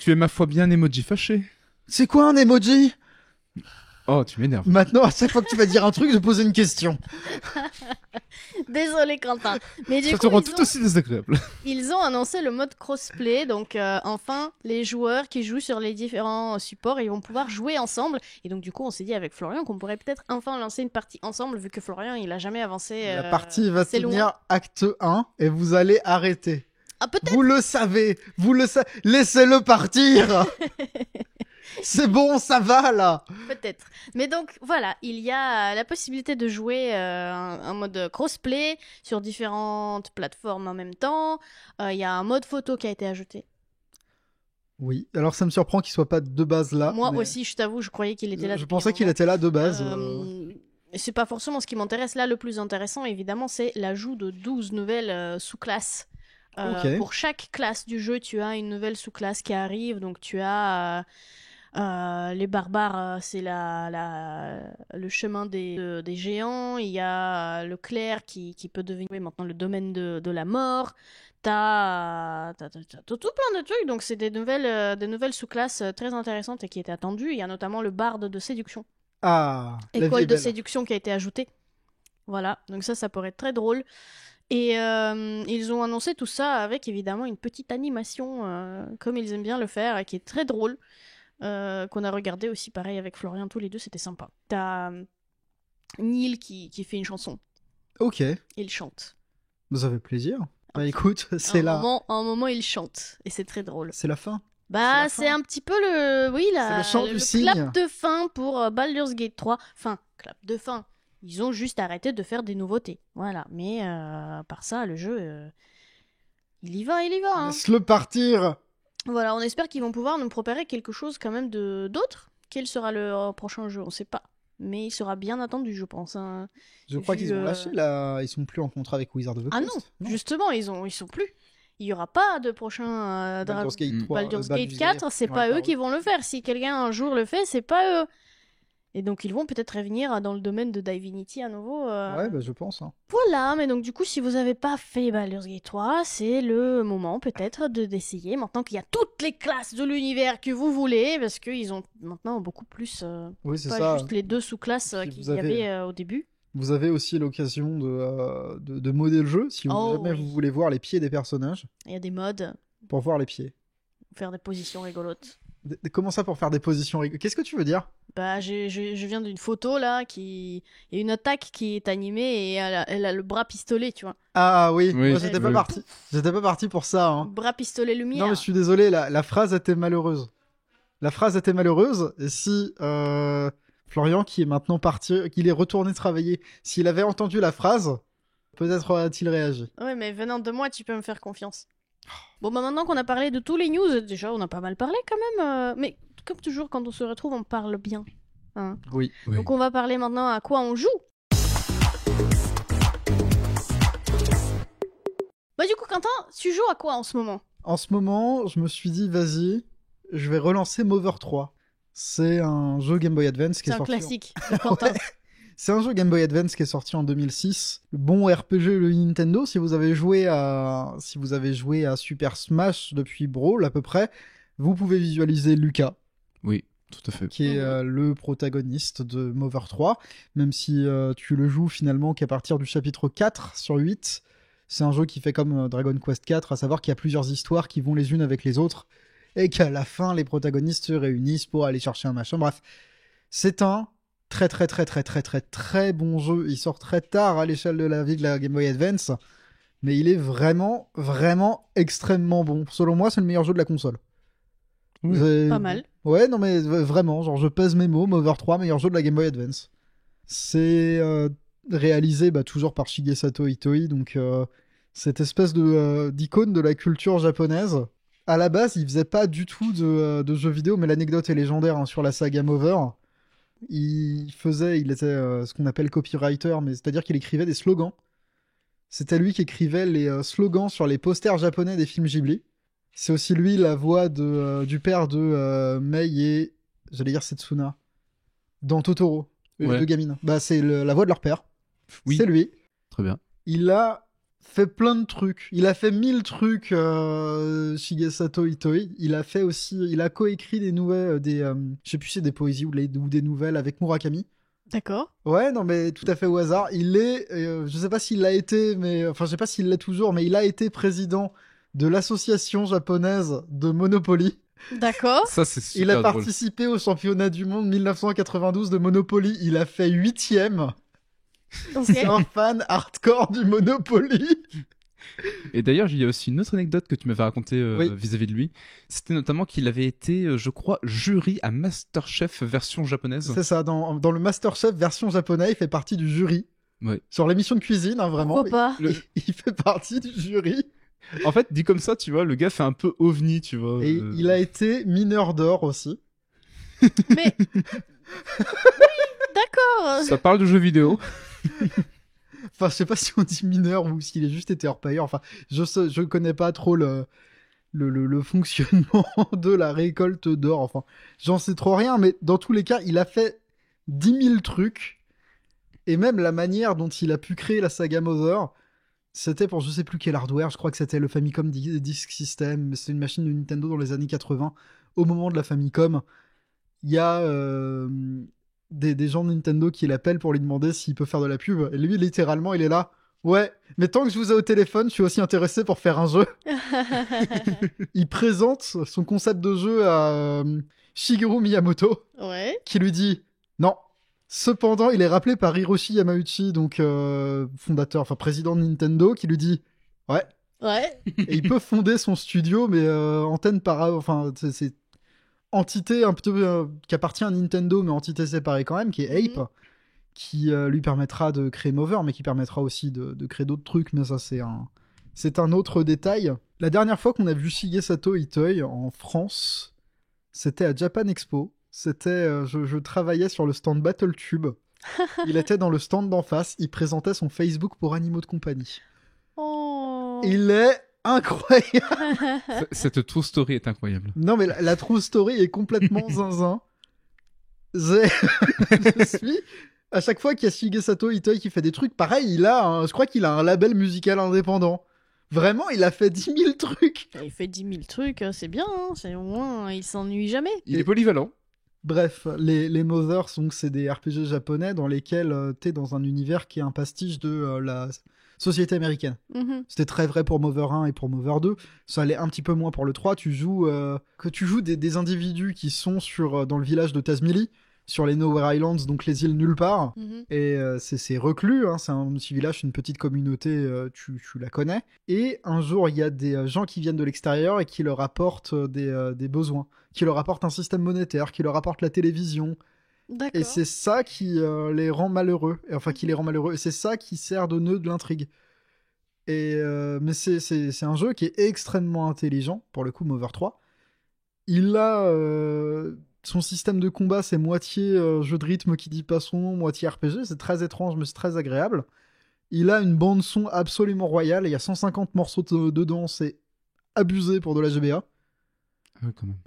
Tu es ma foi bien emoji fâché. C'est quoi un emoji? Oh, tu m'énerves. Maintenant, à chaque fois que tu vas dire un truc, je vais poser une question. Désolé, Quentin. Mais du Ça coup, te rend ils tout ont- aussi désagréable. Ils ont annoncé le mode crossplay, donc enfin, les joueurs qui jouent sur les différents supports, ils vont pouvoir jouer ensemble. Et donc du coup, on s'est dit avec Florian qu'on pourrait peut-être enfin lancer une partie ensemble, vu que Florian, il a jamais avancé. La partie va c'est tenir loin. acte 1 et vous allez arrêter. Ah peut-être. Vous le savez, Laissez-le partir. C'est bon, ça va là. Peut-être. Mais donc voilà, il y a la possibilité de jouer un mode crossplay sur différentes plateformes en même temps. Il y a un mode photo qui a été ajouté. Oui, alors ça me surprend qu'il soit pas de base là. Moi mais aussi, je t'avoue, je croyais qu'il était là. Je depuis pensais un qu'il moment. était là de base. Et c'est pas forcément ce qui m'intéresse là. Le plus intéressant, évidemment, c'est l'ajout de 12 nouvelles sous-classes. Ok. Pour chaque classe du jeu, tu as une nouvelle sous-classe qui arrive. Donc tu as les barbares, c'est le chemin des géants. Il y a le clerc qui peut devenir maintenant le domaine de la mort. T'as tout plein de trucs. Donc c'est des nouvelles sous-classes très intéressantes et qui étaient attendues. Il y a notamment le barde de séduction. Ah, la vie École est de belle. séduction qui a été ajoutée. Voilà, donc ça pourrait être très drôle. Et ils ont annoncé tout ça avec évidemment une petite animation, comme ils aiment bien le faire, et qui est très drôle, qu'on a regardé aussi pareil avec Florian, tous les deux, c'était sympa. T'as Neil qui fait une chanson, Ok, il chante. ça fait plaisir. Bah écoute, c'est À là. un moment, il chante, et c'est très drôle. C'est la fin. Bah, c'est c'est la fin. un petit peu le... Oui, C'est le chant du cygne. clap de fin pour Baldur's Gate 3. Enfin, clap de fin. Ils ont juste arrêté de faire des nouveautés. Voilà. Mais par ça, le jeu, il y va. Hein. Laisse-le partir. Voilà, on espère qu'ils vont pouvoir nous préparer quelque chose quand même d'autre. Quel sera le prochain jeu? On sait pas. Mais il sera bien attendu, je pense. Hein. Je crois Vu, qu'ils ont lâché là. Ils sont plus en contrat avec Wizard of the Ah Coast. non, justement, ils sont plus. Il y aura pas de prochain Baldur's Gate 3, Baldur's Gate Baldur's 4, c'est Ouais, pas eux pardon. qui vont le faire. Si quelqu'un un jour le fait, c'est pas eux. Et donc ils vont peut-être revenir dans le domaine de Divinity à nouveau. Ouais, bah je pense. Hein. Voilà, mais donc du coup, si vous avez pas fait Baldur's Gate 3, c'est le moment peut-être d'essayer, maintenant qu'il y a toutes les classes de l'univers que vous voulez, parce qu'ils ont maintenant beaucoup plus, Oui, c'est pas ça. juste les deux sous-classes Puis qu'il vous y avez- avait au début. Vous avez aussi l'occasion de modder le jeu si Oh, jamais oui. vous voulez voir les pieds des personnages. Il y a des modes, Pour voir les pieds. faire des positions rigolotes. Comment ça pour faire des positions Qu'est-ce que tu veux dire? Bah, je viens d'une photo là, il y a une attaque qui est animée et elle a le bras pistolet, tu vois. Ah oui, Oui, moi, j'étais oui. pas parti. J'étais pas parti pour ça. Hein. Bras pistolet lumière. Non, mais je suis désolé, la phrase était malheureuse. La phrase était malheureuse, et si Florian, qui est maintenant parti, qu'il est retourné travailler, s'il avait entendu la phrase, peut-être aurait-il réagi. Ouais, mais venant de moi, tu peux me faire confiance. Bon, bah maintenant qu'on a parlé de tous les news, déjà on a pas mal parlé quand même. Mais comme toujours, quand on se retrouve, on parle bien. Hein. Oui. Oui. Donc on va parler maintenant à quoi on joue. Bah du coup, Quentin, tu joues à quoi en ce moment? En ce moment, je me suis dit, vas-y, je vais relancer Mover 3. C'est un jeu Game Boy Advance qui C'est est un sorti. classique de Quentin. C'est un jeu Game Boy Advance qui est sorti en 2006. Bon RPG le Nintendo, si vous avez joué à Super Smash depuis Brawl à peu près, vous pouvez visualiser Lucas, Oui, tout à fait. qui est le protagoniste de Mover 3, même si tu le joues finalement qu'à partir du chapitre 4 sur 8. C'est un jeu qui fait comme Dragon Quest 4, à savoir qu'il y a plusieurs histoires qui vont les unes avec les autres, et qu'à la fin, les protagonistes se réunissent pour aller chercher un machin. Bref, c'est un très bon jeu. Il sort très tard à l'échelle de la vie de la Game Boy Advance, mais il est vraiment extrêmement bon. Selon moi, c'est le meilleur jeu de la console. Oui. C'est- Pas mal. Ouais, non mais vraiment, genre je pèse mes mots, Mover 3, meilleur jeu de la Game Boy Advance. C'est réalisé toujours par Shigesato Itoi, donc cette espèce d'icône de la culture japonaise. À la base, il faisait pas du tout de jeux vidéo, mais l'anecdote est légendaire hein, sur la saga Mover. Il était ce qu'on appelle copywriter, mais c'est-à-dire qu'il écrivait des slogans. C'était lui qui écrivait les slogans sur les posters japonais des films Ghibli. C'est aussi lui la voix du père de Mei et, j'allais dire Setsuna, dans Totoro, Ouais. de gamine. Bah, c'est la voix de leur père. Oui. C'est lui. Très bien. Il a fait plein de trucs. Il a fait 1000 trucs, Shigesato Itoi. Il a coécrit des nouvelles, je sais plus si c'est des poésies ou des nouvelles avec Murakami. D'accord. Ouais, non, mais tout à fait au hasard. Il est, je sais pas s'il l'a été, mais enfin, je sais pas s'il l'est toujours, mais il a été président de l'association japonaise de Monopoly. D'accord. Ça, c'est super Il a drôle. participé au championnat du monde 1992 de Monopoly. Il a fait 8ème. Ok. C'est un fan hardcore du Monopoly. Et d'ailleurs, il y a aussi une autre anecdote que tu m'avais racontée Oui. vis-à-vis de lui. C'était notamment qu'il avait été, je crois, jury à MasterChef version japonaise. C'est ça, dans le MasterChef version japonais, il fait partie du jury. Ouais. Sur l'émission de cuisine, hein, vraiment. Pourquoi pas Il fait partie du jury. En fait, dit comme ça, tu vois, le gars fait un peu ovni, tu vois. Et il a été mineur d'or aussi. Mais. Oui, d'accord. Ça parle de jeux vidéo. Enfin, je sais pas si on dit mineur ou s'il a juste été hors payeur. Enfin, je connais pas trop le fonctionnement de la récolte d'or. Enfin, j'en sais trop rien, mais dans tous les cas, il a fait 10 000 trucs. Et même la manière dont il a pu créer la saga Mother, c'était pour je sais plus quel hardware. Je crois que c'était le Famicom Disk System. C'était une machine de Nintendo dans les années 80. Au moment de la Famicom, il y a des gens de Nintendo qui l'appellent pour lui demander s'il peut faire de la pub. Et lui, littéralement, il est là. Ouais, mais tant que je vous ai au téléphone, je suis aussi intéressé pour faire un jeu. Il présente son concept de jeu à Shigeru Miyamoto, Ouais. qui lui dit non. Cependant, il est rappelé par Hiroshi Yamauchi, donc fondateur, enfin président de Nintendo, qui lui dit ouais. Ouais. Et il peut fonder son studio, mais antenne par, enfin c'est entité un peu qui appartient à Nintendo, mais entité séparée quand même, qui est Ape, qui lui permettra de créer Mover, mais qui permettra aussi de créer d'autres trucs, mais ça c'est un autre détail. La dernière fois qu'on a vu Shigesato Itoi en France, c'était à Japan Expo. C'était, je travaillais sur le stand BattleTube. Il était dans le stand d'en face, il présentait son Facebook pour animaux de compagnie. Oh. Il est incroyable. Cette true story est incroyable. Non, mais la true story est complètement zinzin. Je suis... À chaque fois qu'il y a Shigesato Itoi qui fait des trucs, pareil, je crois qu'il a un label musical indépendant. Vraiment, il a fait 10 000 trucs. Il fait 10 000 trucs, c'est bien, hein. C'est au moins, il s'ennuie jamais. Il est polyvalent. Bref, les Mothers, donc, c'est des RPG japonais dans lesquels t'es dans un univers qui est un pastiche de la société américaine. Mhm. C'était très vrai pour Mover 1 et pour Mover 2. Ça allait un petit peu moins pour le 3. Tu joues des individus qui sont dans le village de Tazmily, sur les Nowhere Islands, donc les îles nulle part. Mhm. Et c'est reclus, hein, c'est un petit village, une petite communauté, tu la connais. Et un jour, il y a des gens qui viennent de l'extérieur et qui leur apportent des besoins, qui leur apportent un système monétaire, qui leur apportent la télévision. D'accord. Et c'est ça qui les rend malheureux. Enfin, qui les rend malheureux. Et c'est ça qui sert de nœud de l'intrigue. Mais c'est un jeu qui est extrêmement intelligent, pour le coup, Mover 3. Il a... son système de combat, c'est moitié jeu de rythme qui dit pas son nom, moitié RPG. C'est très étrange, mais c'est très agréable. Il a une bande-son absolument royale. Il y a 150 morceaux dedans. C'est abusé pour de la GBA. Ah ouais, quand même.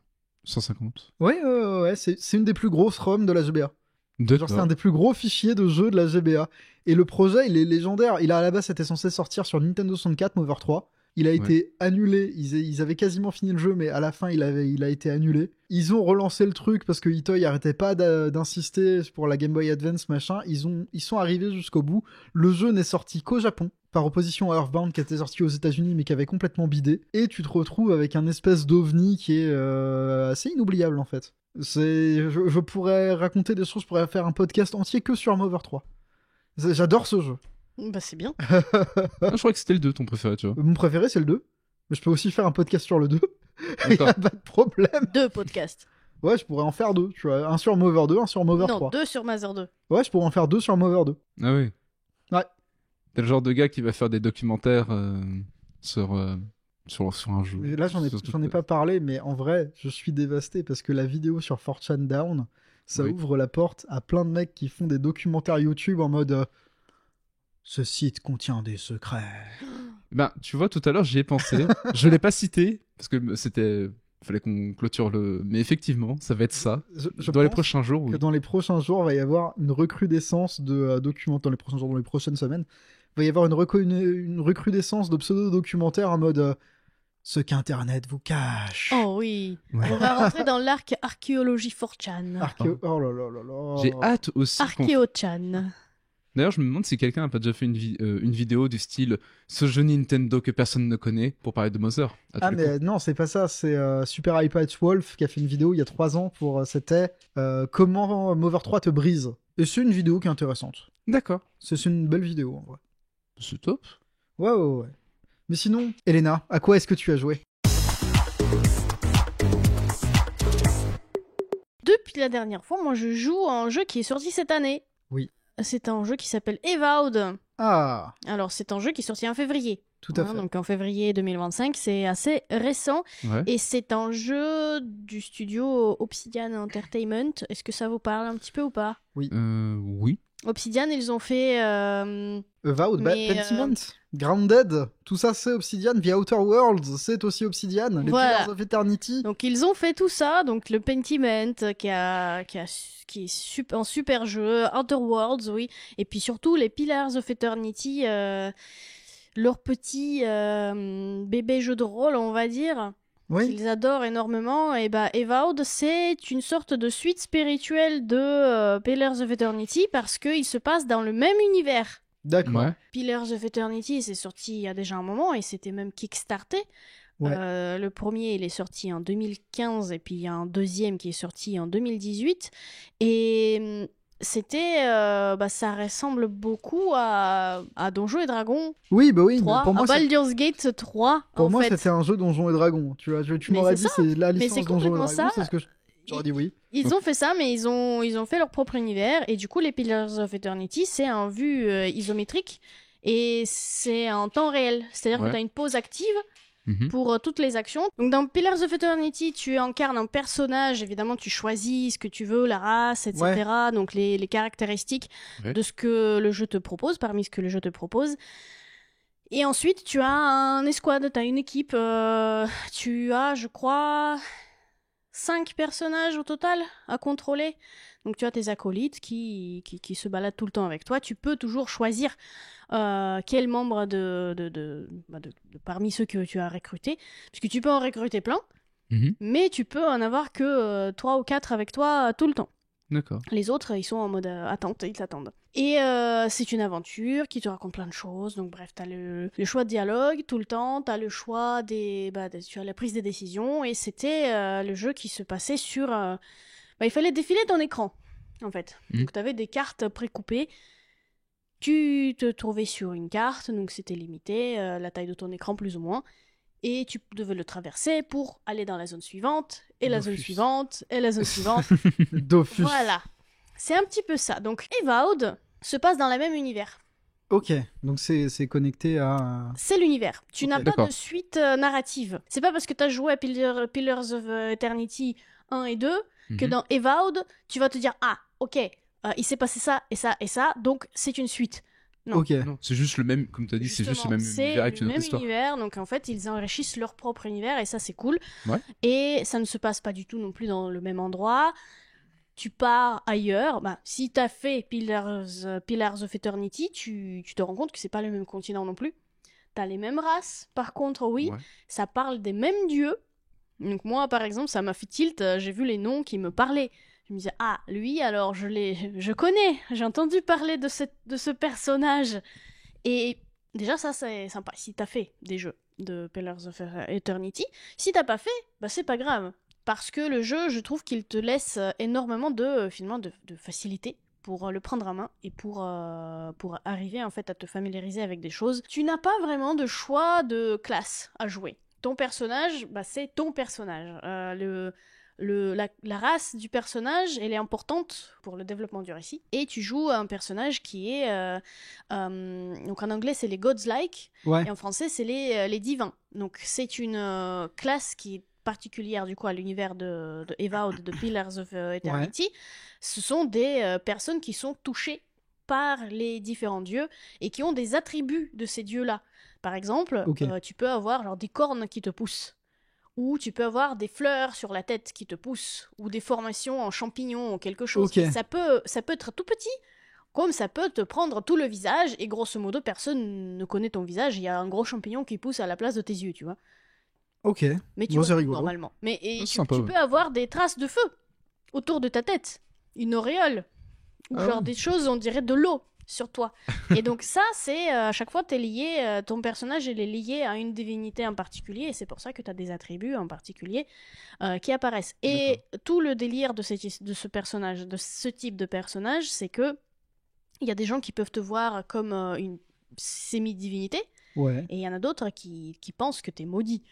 150. Ouais, c'est une des plus grosses ROM de la GBA. Genre, c'est un des plus gros fichiers de jeu de la GBA. Et le projet, il est légendaire. À la base, c'était censé sortir sur Nintendo 64, Mover 3. Il a été annulé. Ils avaient quasiment fini le jeu, mais à la fin, il a été annulé. Ils ont relancé le truc parce que Itoi arrêtait pas d'insister pour la Game Boy Advance, machin. Ils sont arrivés jusqu'au bout. Le jeu n'est sorti qu'au Japon, par opposition à Earthbound qui était sorti aux États-Unis mais qui avait complètement bidé. Et tu te retrouves avec un espèce d'ovni qui est assez inoubliable en fait. Je pourrais raconter des choses, je pourrais faire un podcast entier que sur Mover 3. J'adore ce jeu. Bah, c'est bien. Ah, je crois que c'était le 2 ton préféré, tu vois. Mon préféré, c'est le 2. Mais je peux aussi faire un podcast sur le 2. Il D'accord. n'y a pas de problème. 2 podcasts. Ouais, je pourrais en faire 2. Tu vois. Un sur Mover 2, un sur Mover Non, 3. 2 sur Mazer 2. Ouais, je pourrais en faire 2 sur Mover 2. Ah oui. Ouais. T'es le genre de gars qui va faire des documentaires sur un jeu. Et là, j'en ai pas parlé, mais en vrai, je suis dévasté parce que la vidéo sur 4chan Down, ça Oui. ouvre la porte à plein de mecs qui font des documentaires YouTube en mode ce site contient des secrets. Ben, tu vois, tout à l'heure, j'y ai pensé. Je l'ai pas cité, parce que fallait qu'on clôture le... Mais effectivement, ça va être ça. Je Dans les pense prochains jours, que oui. dans les prochains jours, il va y avoir une recrudescence de documentaires. Dans les prochains jours, dans les prochaines semaines, il va y avoir une recrudescence de pseudo-documentaires en mode ce qu'Internet vous cache. Oh oui. Ouais. On va rentrer dans l'arc archéologie 4chan. Oh là là là là. J'ai hâte aussi. Archéo-chan. D'ailleurs, je me demande si quelqu'un n'a pas déjà fait une vidéo du style ce jeu Nintendo que personne ne connaît pour parler de Mother. Ah mais non, c'est pas ça, c'est Super iPad Wolf qui a fait une vidéo il y a 3 ans pour c'était comment Mover 3 te brise. Et c'est une vidéo qui est intéressante. D'accord. C'est une belle vidéo en vrai. C'est top. Ouais. Mais sinon, Elena, à quoi est-ce que tu as joué? Depuis la dernière fois, moi je joue à un jeu qui est sorti cette année. Oui. C'est un jeu qui s'appelle Avowed. Ah, Alors c'est un jeu qui est sorti en février. tout à Hein, fait. donc en février 2025, c'est assez récent. Ouais. Et c'est un jeu du studio Obsidian Entertainment. Est-ce que ça vous parle un petit peu ou pas? Oui. Obsidian, ils ont fait... Avowed, Mais, Pentiment, Grounded, tout ça c'est Obsidian. The Outer Worlds, c'est aussi Obsidian. Les Voilà. Pillars of Eternity. Donc ils ont fait tout ça, donc le Pentiment qui est un super jeu, Outer Worlds, oui, et puis surtout les Pillars of Eternity, leur petit bébé jeu de rôle, on va dire, Oui, qu'ils adorent énormément. Et bah Avowed, c'est une sorte de suite spirituelle de Pillars of Eternity parce qu'il se passe dans le même univers. d'accord. Ouais. Pillars of Eternity, c'est sorti il y a déjà un moment et c'était même kickstarté. Ouais. Le premier, il est sorti en 2015 et puis il y a un deuxième qui est sorti en 2018. Et ça ressemble beaucoup à Donjons et Dragons Oui, bah oui, 3, mais pour moi, à Baldur's Gate 3 pour en moi fait. c'était un jeu Donjons et Dragons. Tu Mais m'aurais c'est dit ça. c'est la Mais licence c'est Donjons et complètement Dragons, ça. c'est ce que j'aurais dit oui. Ils ont fait ça, mais ils ont fait leur propre univers. Et du coup, les Pillars of Eternity, c'est en vue isométrique. Et c'est en temps réel. C'est-à-dire Ouais. que tu as une pause active Mhm. pour toutes les actions. Donc dans Pillars of Eternity, tu incarnes un personnage. Évidemment, tu choisis ce que tu veux, la race, etc. Donc les caractéristiques Ouais. de ce que le jeu te propose, parmi ce que le jeu te propose. Et ensuite, tu as un escouade, tu as une équipe. Tu as, je crois... 5 personnages au total à contrôler. Donc tu as tes acolytes qui se baladent tout le temps avec toi. Tu peux toujours choisir quel membre parmi ceux que tu as recrutés. Puisque tu peux en recruter plein, Mhm. mais tu peux en avoir que 3 ou 4 avec toi tout le temps. D'accord. Les autres, ils sont en mode attente, ils t'attendent. Et c'est une aventure qui te raconte plein de choses. Donc bref, t'as le choix de dialogue tout le temps, t'as le choix tu as la prise des décisions. Et c'était le jeu qui se passait sur... il fallait défiler ton écran, en fait. Mhm. Donc t'avais des cartes précoupées. Tu te trouvais sur une carte, donc c'était limité, la taille de ton écran plus ou moins. Et tu devais le traverser pour aller dans la zone suivante, et la zone Dofus. suivante, et la zone suivante. Dofus. Voilà. C'est un petit peu ça. Donc, Avowed se passe dans le même univers. Ok, donc c'est connecté à. C'est l'univers. Tu Ok, n'as pas d'accord. de suite narrative. C'est pas parce que tu as joué à Pillars of Eternity 1 et 2 que Mhm. dans Avowed, tu vas te dire ah, ok, il s'est passé ça et ça et ça, donc c'est une suite. Non. Ok. Non, c'est juste le même, comme tu as dit, c'est juste le Justement, même c'est univers avec le une autre même histoire. univers, donc en fait ils enrichissent leur propre univers et ça c'est cool. Ouais. Et ça ne se passe pas du tout non plus dans le même endroit. Tu pars ailleurs. Si t'as fait Pillars of Eternity, tu te rends compte que c'est pas le même continent non plus. T'as les mêmes races, par contre oui, Ouais. ça parle des mêmes dieux. Donc moi par exemple ça m'a fait tilt, j'ai vu les noms qui me parlaient. Je me disais, ah, lui, alors je connais, j'ai entendu parler de ce personnage. Et déjà, ça, c'est sympa. Si t'as fait des jeux de Pillars of Eternity, si t'as pas fait, c'est pas grave. Parce que le jeu, je trouve qu'il te laisse énormément finalement, de facilité pour le prendre en main et pour arriver en fait à te familiariser avec des choses. Tu n'as pas vraiment de choix de classe à jouer. Ton personnage, c'est ton personnage. La race du personnage, elle est importante pour le développement du récit. Et tu joues un personnage qui est... donc en anglais, c'est les Gods-like. Ouais. Et en français, c'est les divins. Donc c'est une classe qui est particulière du coup à l'univers de Avowed, de Pillars of Eternity. Ce sont des personnes qui sont touchées par les différents dieux et qui ont des attributs de ces dieux-là. Par exemple, Ok. tu peux avoir des cornes qui te poussent. Ou tu peux avoir des fleurs sur la tête qui te poussent, ou des formations en champignons ou quelque chose. Ok. Et ça peut être tout petit, comme ça peut te prendre tout le visage, et grosso modo, personne ne connaît ton visage, il y a un gros champignon qui pousse à la place de tes yeux, tu vois. Ok. Mais tu Bon, vois c'est rigolo. normalement. Mais C'est tu sympa, ouais. peux avoir des traces de feu autour de ta tête, une auréole, ou Ah genre ouais. des choses, on dirait de l'eau sur toi. Et donc ça, c'est à chaque fois, t'es lié, ton personnage, il est lié à une divinité en particulier, et c'est pour ça que t'as des attributs en particulier qui apparaissent. Et tout le délire de ce personnage, de ce type de personnage, c'est que il y a des gens qui peuvent te voir comme une semi-divinité, Ouais. Et il y en a d'autres qui pensent que t'es maudit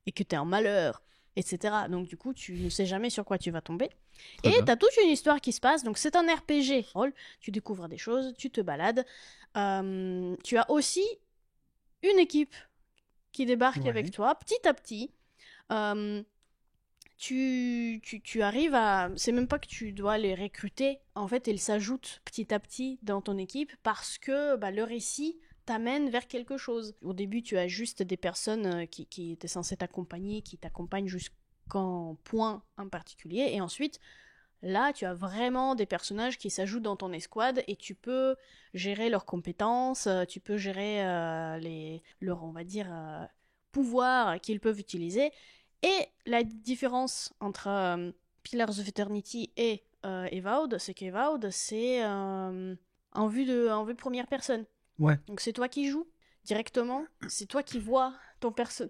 et que t'es un malheur, etc. Donc du coup, tu ne sais jamais sur quoi tu vas tomber. Très Et bien. t'as toute une histoire qui se passe. Donc c'est un RPG. Tu découvres des choses, tu te balades. Tu as aussi une équipe qui débarque Ouais. avec toi, petit à petit. Euh, tu arrives à... C'est même pas que tu dois les recruter. En fait, ils s'ajoutent petit à petit dans ton équipe parce que le récit t'amène vers quelque chose. Au début, tu as juste des personnes qui étaient censées t'accompagner, qui t'accompagnent jusqu'en point en particulier. Et ensuite, là, tu as vraiment des personnages qui s'ajoutent dans ton escouade et tu peux gérer leurs compétences, tu peux gérer leurs, on va dire, pouvoirs qu'ils peuvent utiliser. Et la différence entre Pillars of Eternity et Avowed, c'est qu'Avowed, c'est en vue de première personne. Ouais. Donc c'est toi qui joues directement, c'est toi qui vois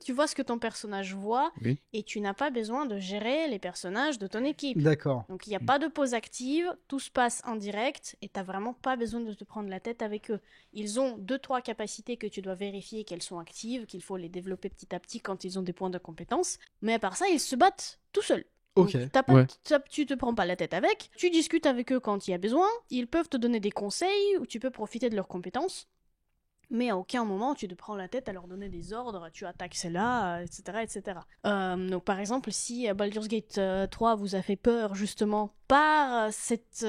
tu vois ce que ton personnage voit, Oui. et tu n'as pas besoin de gérer les personnages de ton équipe. D'accord. Donc il n'y a pas de pause active, tout se passe en direct et t'as vraiment pas besoin de te prendre la tête avec eux. Ils ont 2-3 capacités que tu dois vérifier qu'elles sont actives, qu'il faut les développer petit à petit quand ils ont des points de compétence. Mais à part ça, ils se battent tout seuls. Ok. Donc, Ouais. tu te prends pas la tête avec, tu discutes avec eux quand il y a besoin, ils peuvent te donner des conseils ou tu peux profiter de leurs compétences. Mais à aucun moment tu te prends la tête à leur donner des ordres, tu attaques celle-là, etc. etc. Donc par exemple, si Baldur's Gate 3 vous a fait peur justement par cette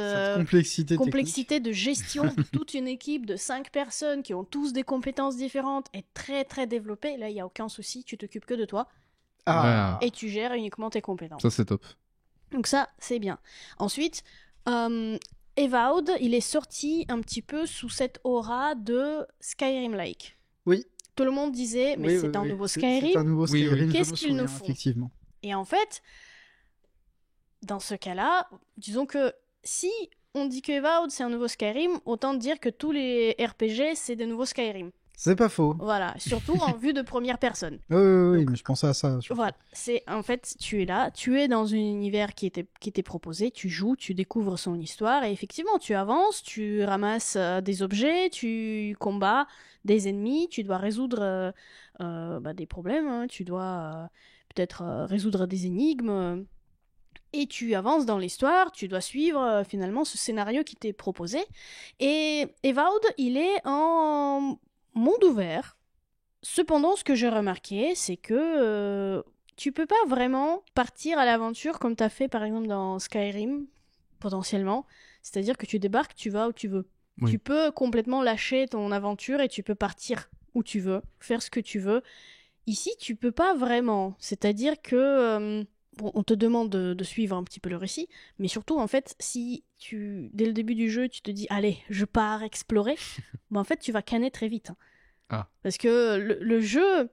complexité de gestion de toute une équipe de 5 personnes qui ont tous des compétences différentes et très très développées, là il n'y a aucun souci, tu t'occupes que de toi Ah. et tu gères uniquement tes compétences. Ça, c'est top. Donc ça, c'est bien. Ensuite, Avowed, il est sorti un petit peu sous cette aura de Skyrim-like. Oui. Tout le monde disait, mais Oui, c'est oui, un oui. nouveau C'est Skyrim. un nouveau Oui, oui. Skyrim. je Qu'est-ce me qu'ils nous souviens, font effectivement. Et en fait, dans ce cas-là, disons que si on dit que Avowed c'est un nouveau Skyrim, autant dire que tous les RPG c'est des nouveaux Skyrim. C'est pas faux. Voilà, surtout en vue de première personne. Oui, Donc, mais je pensais à ça. surtout. Voilà, c'est en fait, tu es là, tu es dans un univers qui t'est proposé, tu joues, tu découvres son histoire et effectivement, tu avances, tu ramasses des objets, tu combats des ennemis, tu dois résoudre des problèmes, hein, tu dois peut-être résoudre des énigmes. Et tu avances dans l'histoire, tu dois suivre finalement ce scénario qui t'est proposé. Et Avowed, il est en monde ouvert. Cependant, ce que j'ai remarqué, c'est que tu peux pas vraiment partir à l'aventure comme t'as fait par exemple dans Skyrim, potentiellement. C'est-à-dire que tu débarques, tu vas où tu veux. Oui. Tu peux complètement lâcher ton aventure et tu peux partir où tu veux, faire ce que tu veux. Ici, tu peux pas vraiment. C'est-à-dire que on te demande de suivre un petit peu le récit, mais surtout, en fait, si dès le début du jeu, tu te dis, allez, je pars explorer, en fait, tu vas canner très vite. Hein. Ah. Parce que le jeu,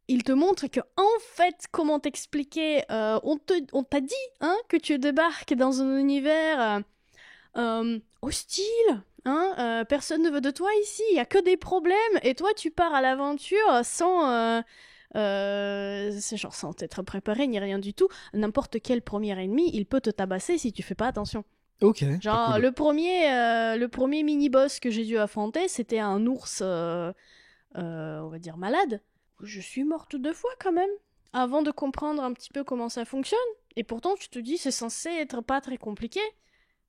il te montre que, en fait, comment t'expliquer, on t'a dit hein, que tu débarques dans un univers hostile, hein, personne ne veut de toi ici, il y a que des problèmes, et toi, tu pars à l'aventure sans... c'est genre sans être préparé ni rien du tout. N'importe quel premier ennemi, il peut te tabasser si tu fais pas attention. Ok. Genre cool. le premier mini-boss que j'ai dû affronter, c'était un ours, on va dire malade. Je suis morte 2 fois quand même, avant de comprendre un petit peu comment ça fonctionne. Et pourtant, tu te dis, c'est censé être pas très compliqué.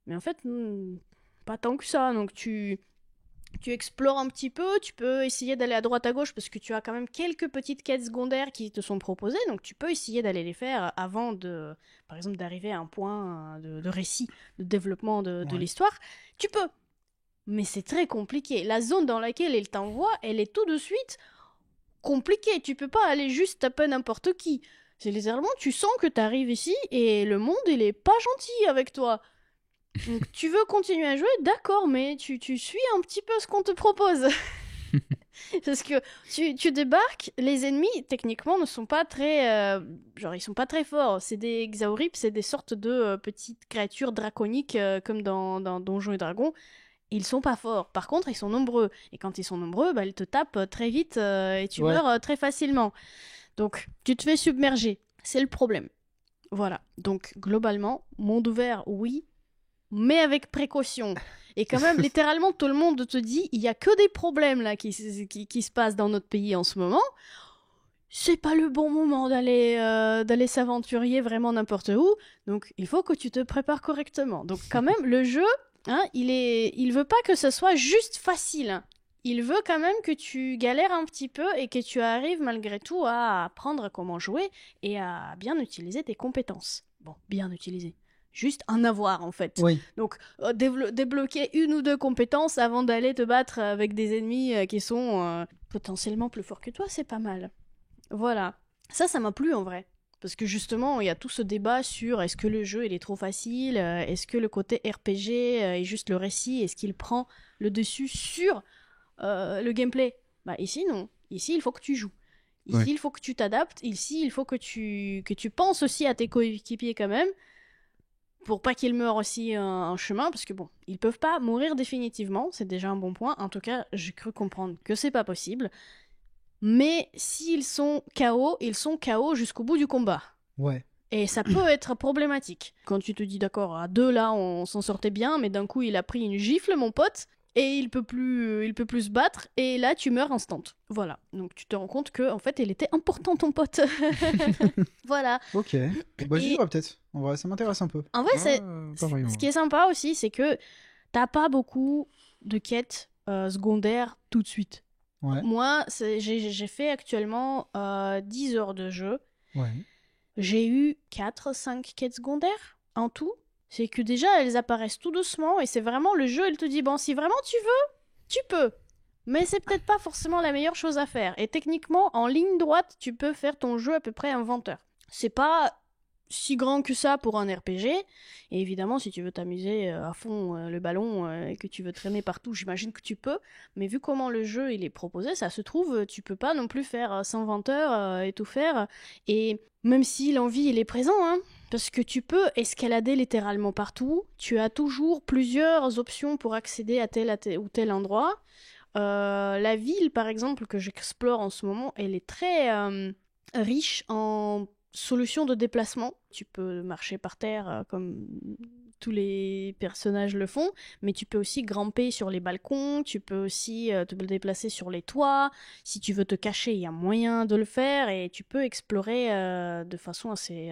Mais en fait, pas tant que ça. Donc tu explores un petit peu, tu peux essayer d'aller à droite à gauche parce que tu as quand même quelques petites quêtes secondaires qui te sont proposées, donc tu peux essayer d'aller les faire avant de, par exemple, d'arriver à un point de récit, de développement de Ouais. l'histoire. Tu peux, mais c'est très compliqué. La zone dans laquelle il t'envoie, elle est tout de suite compliquée. Tu peux pas aller juste taper n'importe qui. C'est littéralement, tu sens que tu arrives ici et le monde, il est pas gentil avec toi. Donc, tu veux continuer à jouer, d'accord, mais tu suis un petit peu ce qu'on te propose. Parce que tu débarques, les ennemis, techniquement, ne sont pas très... genre, ils sont pas très forts. C'est des Xaurips, c'est des sortes de petites créatures draconiques, comme dans Donjons et Dragons. Ils sont pas forts. Par contre, ils sont nombreux. Et quand ils sont nombreux, ils te tapent très vite et tu Ouais. meurs très facilement. Donc, tu te fais submerger. C'est le problème. Voilà. Donc, globalement, monde ouvert, oui. mais avec précaution. Et quand même, littéralement, tout le monde te dit, il y a que des problèmes là qui se passent dans notre pays en ce moment. C'est pas le bon moment d'aller s'aventurer vraiment n'importe où. Donc, il faut que tu te prépares correctement. Donc, quand même, le jeu, hein, il veut pas que ce soit juste facile. Il veut quand même que tu galères un petit peu et que tu arrives malgré tout à apprendre comment jouer et à bien utiliser tes compétences. Bon, bien utiliser. Juste en avoir, en fait. Oui. Donc, débloquer une ou deux compétences avant d'aller te battre avec des ennemis qui sont potentiellement plus forts que toi, c'est pas mal. Voilà. Ça m'a plu, en vrai. Parce que justement, il y a tout ce débat sur est-ce que le jeu il est trop facile, est-ce que le côté RPG est juste le récit, est-ce qu'il prend le dessus sur le gameplay. Bah ici non, ici il faut que tu joues. Ici Ouais. il faut que tu t'adaptes, ici il faut que tu penses aussi à tes coéquipiers quand même, pour pas qu'ils meurent aussi en chemin, parce que bon, ils peuvent pas mourir définitivement, c'est déjà un bon point, en tout cas j'ai cru comprendre que c'est pas possible, mais s'ils sont KO, ils sont KO jusqu'au bout du combat. Ouais. Et ça peut être problématique. Quand tu te dis, d'accord, à deux, là, on s'en sortait bien, mais d'un coup, il a pris une gifle, mon pote, et il peut plus se battre, et là, tu meurs instant. Voilà. Donc, tu te rends compte que, en fait, il était important, ton pote. Voilà. Ok. Bah, j'y Et- jouerai peut-être. En vrai, ça m'intéresse un peu. En vrai, Pareil, ce qui est sympa aussi, c'est que t'as pas beaucoup de quêtes secondaires tout de suite. Ouais. Moi, j'ai fait actuellement 10 heures de jeu. Ouais. J'ai eu 4-5 quêtes secondaires en tout. C'est que déjà, elles apparaissent tout doucement et c'est vraiment le jeu, il te dit, bon, si vraiment tu veux, tu peux. Mais c'est peut-être pas forcément la meilleure chose à faire. Et techniquement, en ligne droite, tu peux faire ton jeu à peu près inventeur. C'est pas si grand que ça pour un RPG. Et évidemment, si tu veux t'amuser à fond le ballon et que tu veux traîner partout, j'imagine que tu peux. Mais vu comment le jeu il est proposé, ça se trouve, tu peux pas non plus faire 120 heures et tout faire. Et même si l'envie il est présent, hein, parce que tu peux escalader littéralement partout, tu as toujours plusieurs options pour accéder à tel ou tel endroit. La ville, par exemple, que j'explore en ce moment, elle est très riche en solutions de déplacement. Tu peux marcher par terre comme tous les personnages le font, mais tu peux aussi grimper sur les balcons, tu peux aussi te déplacer sur les toits. Si tu veux te cacher, il y a moyen de le faire et tu peux explorer de façon assez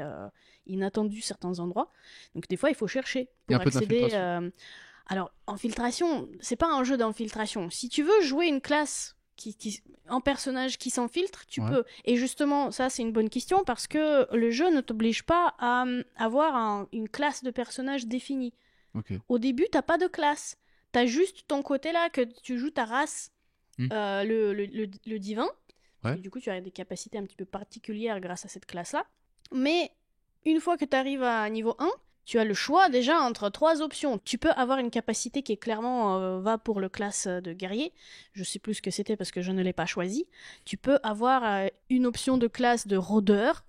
inattendue certains endroits. Donc des fois, il faut chercher Il y a pour un peu accéder. d'infiltration. Alors, infiltration, c'est pas un jeu d'infiltration. Si tu veux jouer une classe un personnage qui s'infiltre, tu Ouais. peux. Et justement, ça, c'est une bonne question parce que le jeu ne t'oblige pas à avoir une classe de personnage définie. Ok. Au début, t'as pas de classe. T'as juste ton côté là que tu joues ta race, Hmm. le divin. Ouais. Et du coup, tu as des capacités un petit peu particulières grâce à cette classe-là. Mais une fois que tu arrives à niveau 1, tu as le choix déjà entre 3 options. Tu peux avoir une capacité qui est clairement va pour le classe de guerrier. Je sais plus ce que c'était parce que je ne l'ai pas choisi. Tu peux avoir une option de classe de rôdeur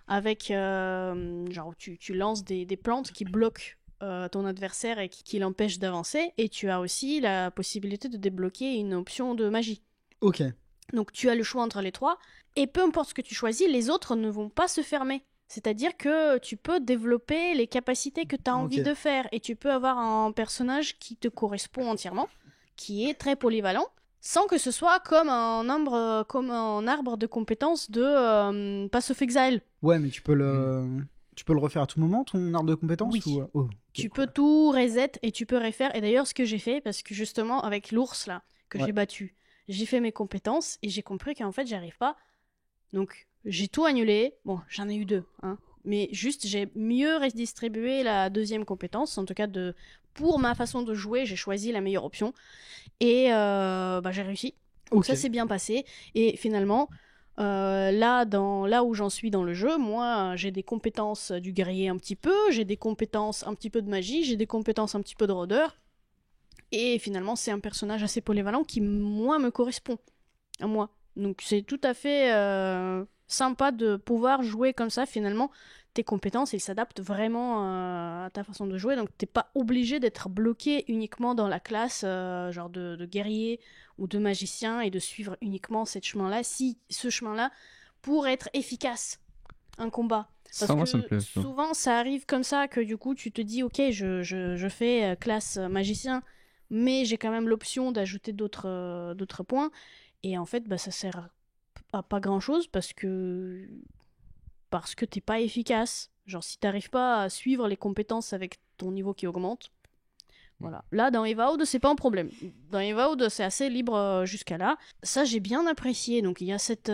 avec genre tu lances des plantes qui bloquent ton adversaire et qui l'empêchent d'avancer. Et tu as aussi la possibilité de débloquer une option de magie. Ok. Donc tu as le choix entre les 3. Et peu importe ce que tu choisis, les autres ne vont pas se fermer. C'est-à-dire que tu peux développer les capacités que tu as envie Ok. de faire et tu peux avoir un personnage qui te correspond entièrement, qui est très polyvalent, sans que ce soit comme un arbre de compétences de Path of Exile. Ouais, mais tu peux le refaire à tout moment, ton arbre de compétences Oui. ou... Oh, ok, Tu cool. peux tout reset et tu peux refaire. Et d'ailleurs, ce que j'ai fait, parce que justement, avec l'ours là, que Ouais. j'ai battu, j'ai fait mes compétences et j'ai compris qu'en fait, j'y arrive pas. Donc, j'ai tout annulé. Bon, j'en ai eu 2, hein. Mais juste, j'ai mieux redistribué la deuxième compétence. En tout cas, pour ma façon de jouer, j'ai choisi la meilleure option. Et j'ai réussi. Donc Ok. ça s'est bien passé. Et finalement, là où j'en suis dans le jeu, moi, j'ai des compétences du guerrier un petit peu, j'ai des compétences un petit peu de magie, j'ai des compétences un petit peu de rôdeur. Et finalement, c'est un personnage assez polyvalent qui, moi, me correspond à moi. Donc c'est tout à fait sympa de pouvoir jouer comme ça. Finalement, tes compétences, ils s'adaptent vraiment à ta façon de jouer. Donc t'es pas obligé d'être bloqué uniquement dans la classe genre de guerrier ou de magicien et de suivre uniquement ce chemin-là. Si ce chemin-là, pour être efficace, un combat. Parce Ça, moi, que ça me plaît. ça. souvent, ça arrive comme ça que du coup, tu te dis, ok, je fais classe magicien, mais j'ai quand même l'option d'ajouter d'autres points. Et en fait, bah, ça sert à pas grand-chose parce que t'es pas efficace. Genre, si t'arrives pas à suivre les compétences avec ton niveau qui augmente, voilà. Là, dans Evoud, c'est pas un problème. Dans Evoud, c'est assez libre jusqu'à là. Ça, j'ai bien apprécié. Donc, il y a cette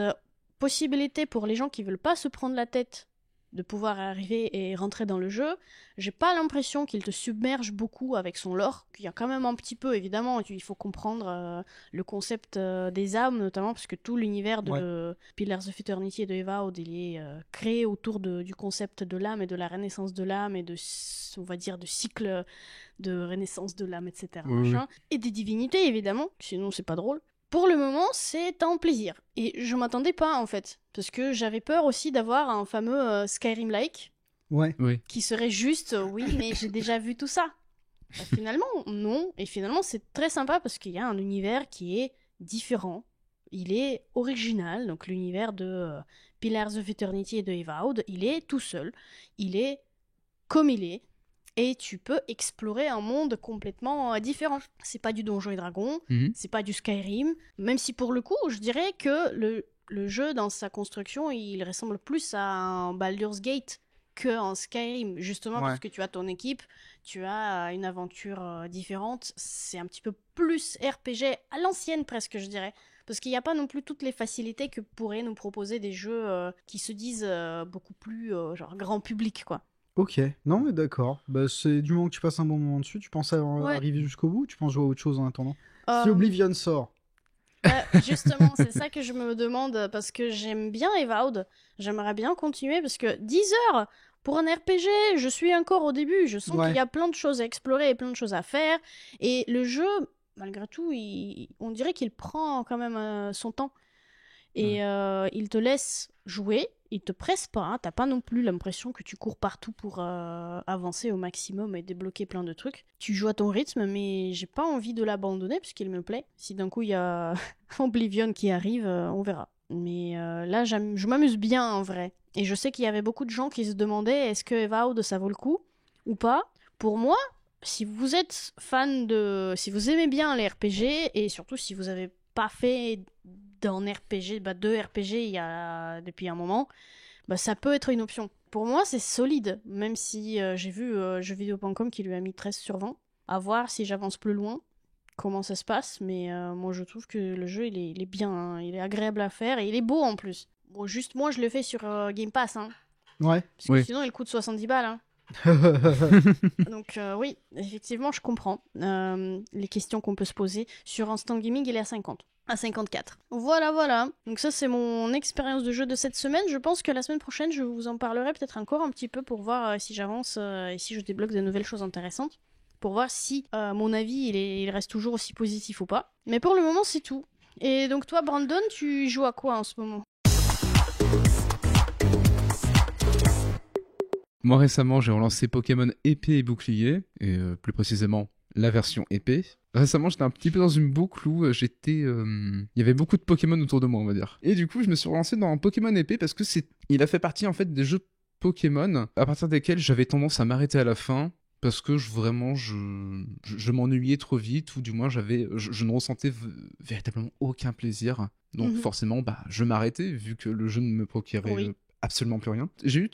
possibilité pour les gens qui veulent pas se prendre la tête de pouvoir arriver et rentrer dans le jeu. J'ai pas l'impression qu'il te submerge beaucoup avec son lore, qu'il y a quand même un petit peu, évidemment. Il faut comprendre le concept des âmes, notamment, parce que tout l'univers de Pillars of Eternity et de Evoud, il est créé autour du concept de l'âme et de la renaissance de l'âme et on va dire, de cycle de renaissance de l'âme, etc. Oui, machin. Et des divinités, évidemment, sinon c'est pas drôle. Pour le moment, c'est un plaisir. Et je m'attendais pas, en fait. Parce que j'avais peur aussi d'avoir un fameux Skyrim-like, Ouais. Oui. qui serait juste, oui, mais j'ai déjà vu tout ça. Bah, finalement, non. Et finalement, c'est très sympa parce qu'il y a un univers qui est différent. Il est original, donc l'univers de Pillars of Eternity et de Evoud, il est tout seul. Il est comme il est. Et tu peux explorer un monde complètement différent. C'est pas du Donjons et Dragons, Mhm. c'est pas du Skyrim, même si pour le coup, je dirais que le jeu, dans sa construction, il ressemble plus à un Baldur's Gate qu'un Skyrim, justement parce que tu as ton équipe, tu as une aventure différente, c'est un petit peu plus RPG, à l'ancienne presque, je dirais. Parce qu'il n'y a pas non plus toutes les facilités que pourraient nous proposer des jeux qui se disent beaucoup plus genre grand public, quoi. Ok, non mais d'accord. Bah, c'est du moment que tu passes un bon moment dessus, tu penses Ouais. arriver jusqu'au bout ou tu penses jouer à autre chose en attendant? Euh, Si Oblivion sort. Justement, c'est ça que je me demande, parce que j'aime bien Evoud, j'aimerais bien continuer, parce que 10 heures pour un RPG, je suis encore au début, je sens Ouais. qu'il y a plein de choses à explorer et plein de choses à faire, et le jeu, malgré tout, on dirait qu'il prend quand même son temps, et il te laisse jouer, il te presse pas, hein, t'as pas non plus l'impression que tu cours partout pour avancer au maximum et débloquer plein de trucs. Tu joues à ton rythme, mais j'ai pas envie de l'abandonner puisqu'il me plaît. Si d'un coup il y a Oblivion qui arrive, on verra. Mais là, je m'amuse bien en vrai. Et je sais qu'il y avait beaucoup de gens qui se demandaient est-ce que Evoud ça vaut le coup ou pas. Pour moi, si vous êtes si vous aimez bien les RPG et surtout si vous avez pas fait d'un RPG, deux RPG depuis un moment, bah, ça peut être une option. Pour moi, c'est solide, même si j'ai vu jeuxvideo.com qui lui a mis 13 sur 20. À voir si j'avance plus loin, comment ça se passe, mais moi je trouve que le jeu il est bien, hein. Il est agréable à faire et il est beau en plus. Bon, juste moi je le fais sur Game Pass, hein, Ouais. parce que Oui. sinon il coûte 70 balles. Hein. Donc oui, effectivement, je comprends les questions qu'on peut se poser. Sur Instant Gaming, il est à 50. À 54. Voilà. Donc ça, c'est mon expérience de jeu de cette semaine. Je pense que la semaine prochaine, je vous en parlerai peut-être encore un petit peu pour voir si j'avance et si je débloque de nouvelles choses intéressantes. Pour voir si mon avis, il reste toujours aussi positif ou pas. Mais pour le moment, c'est tout. Et donc toi, Brandon, tu joues à quoi en ce moment? Moi récemment, j'ai relancé Pokémon épée et bouclier, et plus précisément la version épée. Récemment, j'étais un petit peu dans une boucle où il y avait beaucoup de Pokémon autour de moi, on va dire. Et du coup, je me suis relancé dans Pokémon épée parce que il a fait partie en fait des jeux Pokémon à partir desquels j'avais tendance à m'arrêter à la fin parce que je m'ennuyais trop vite, ou du moins je ne ressentais véritablement aucun plaisir. Donc forcément, je m'arrêtais vu que le jeu ne me procurait absolument plus rien. J'ai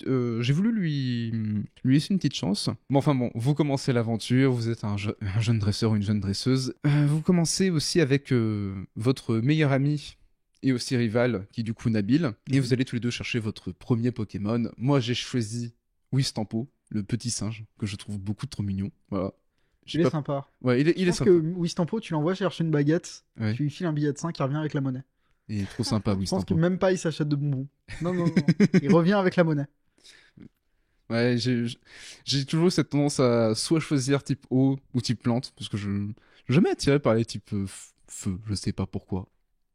voulu lui laisser une petite chance. Bon, vous commencez l'aventure, vous êtes un jeune dresseur ou une jeune dresseuse. Vous commencez aussi avec votre meilleur ami et aussi rival, qui est du coup Nabil, et vous allez tous les deux chercher votre premier Pokémon. Moi, j'ai choisi Wistampo, le petit singe, que je trouve beaucoup trop mignon. Voilà. Il est sympa. Ouais, il est pense sympa. que Wistampo, tu l'envoies chercher une baguette, Ouais. tu lui files un billet de 5, il revient avec la monnaie. Il est trop sympa, Je pense Wistampo. que même pas il s'achète de bonbons. Non. Il revient avec la monnaie. Ouais, j'ai toujours cette tendance à soit choisir type eau ou type plante, parce que je jamais attiré par les types feu, je sais pas pourquoi.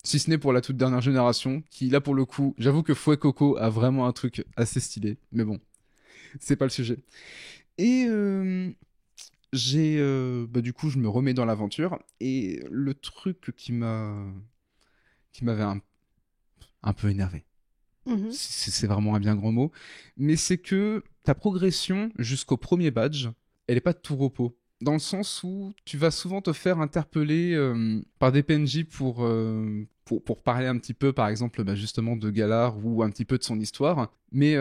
Si ce n'est pour la toute dernière génération, qui là pour le coup, j'avoue que Fouet Coco a vraiment un truc assez stylé, mais bon, c'est pas le sujet. Et du coup, je me remets dans l'aventure, et le truc qui m'avait un peu énervé. Mhm. C'est vraiment un bien grand mot, mais c'est que ta progression jusqu'au premier badge, elle est pas de tout repos. Dans le sens où tu vas souvent te faire interpeller par des PNJ pour parler un petit peu, par exemple, bah, justement de Galar ou un petit peu de son histoire. Mais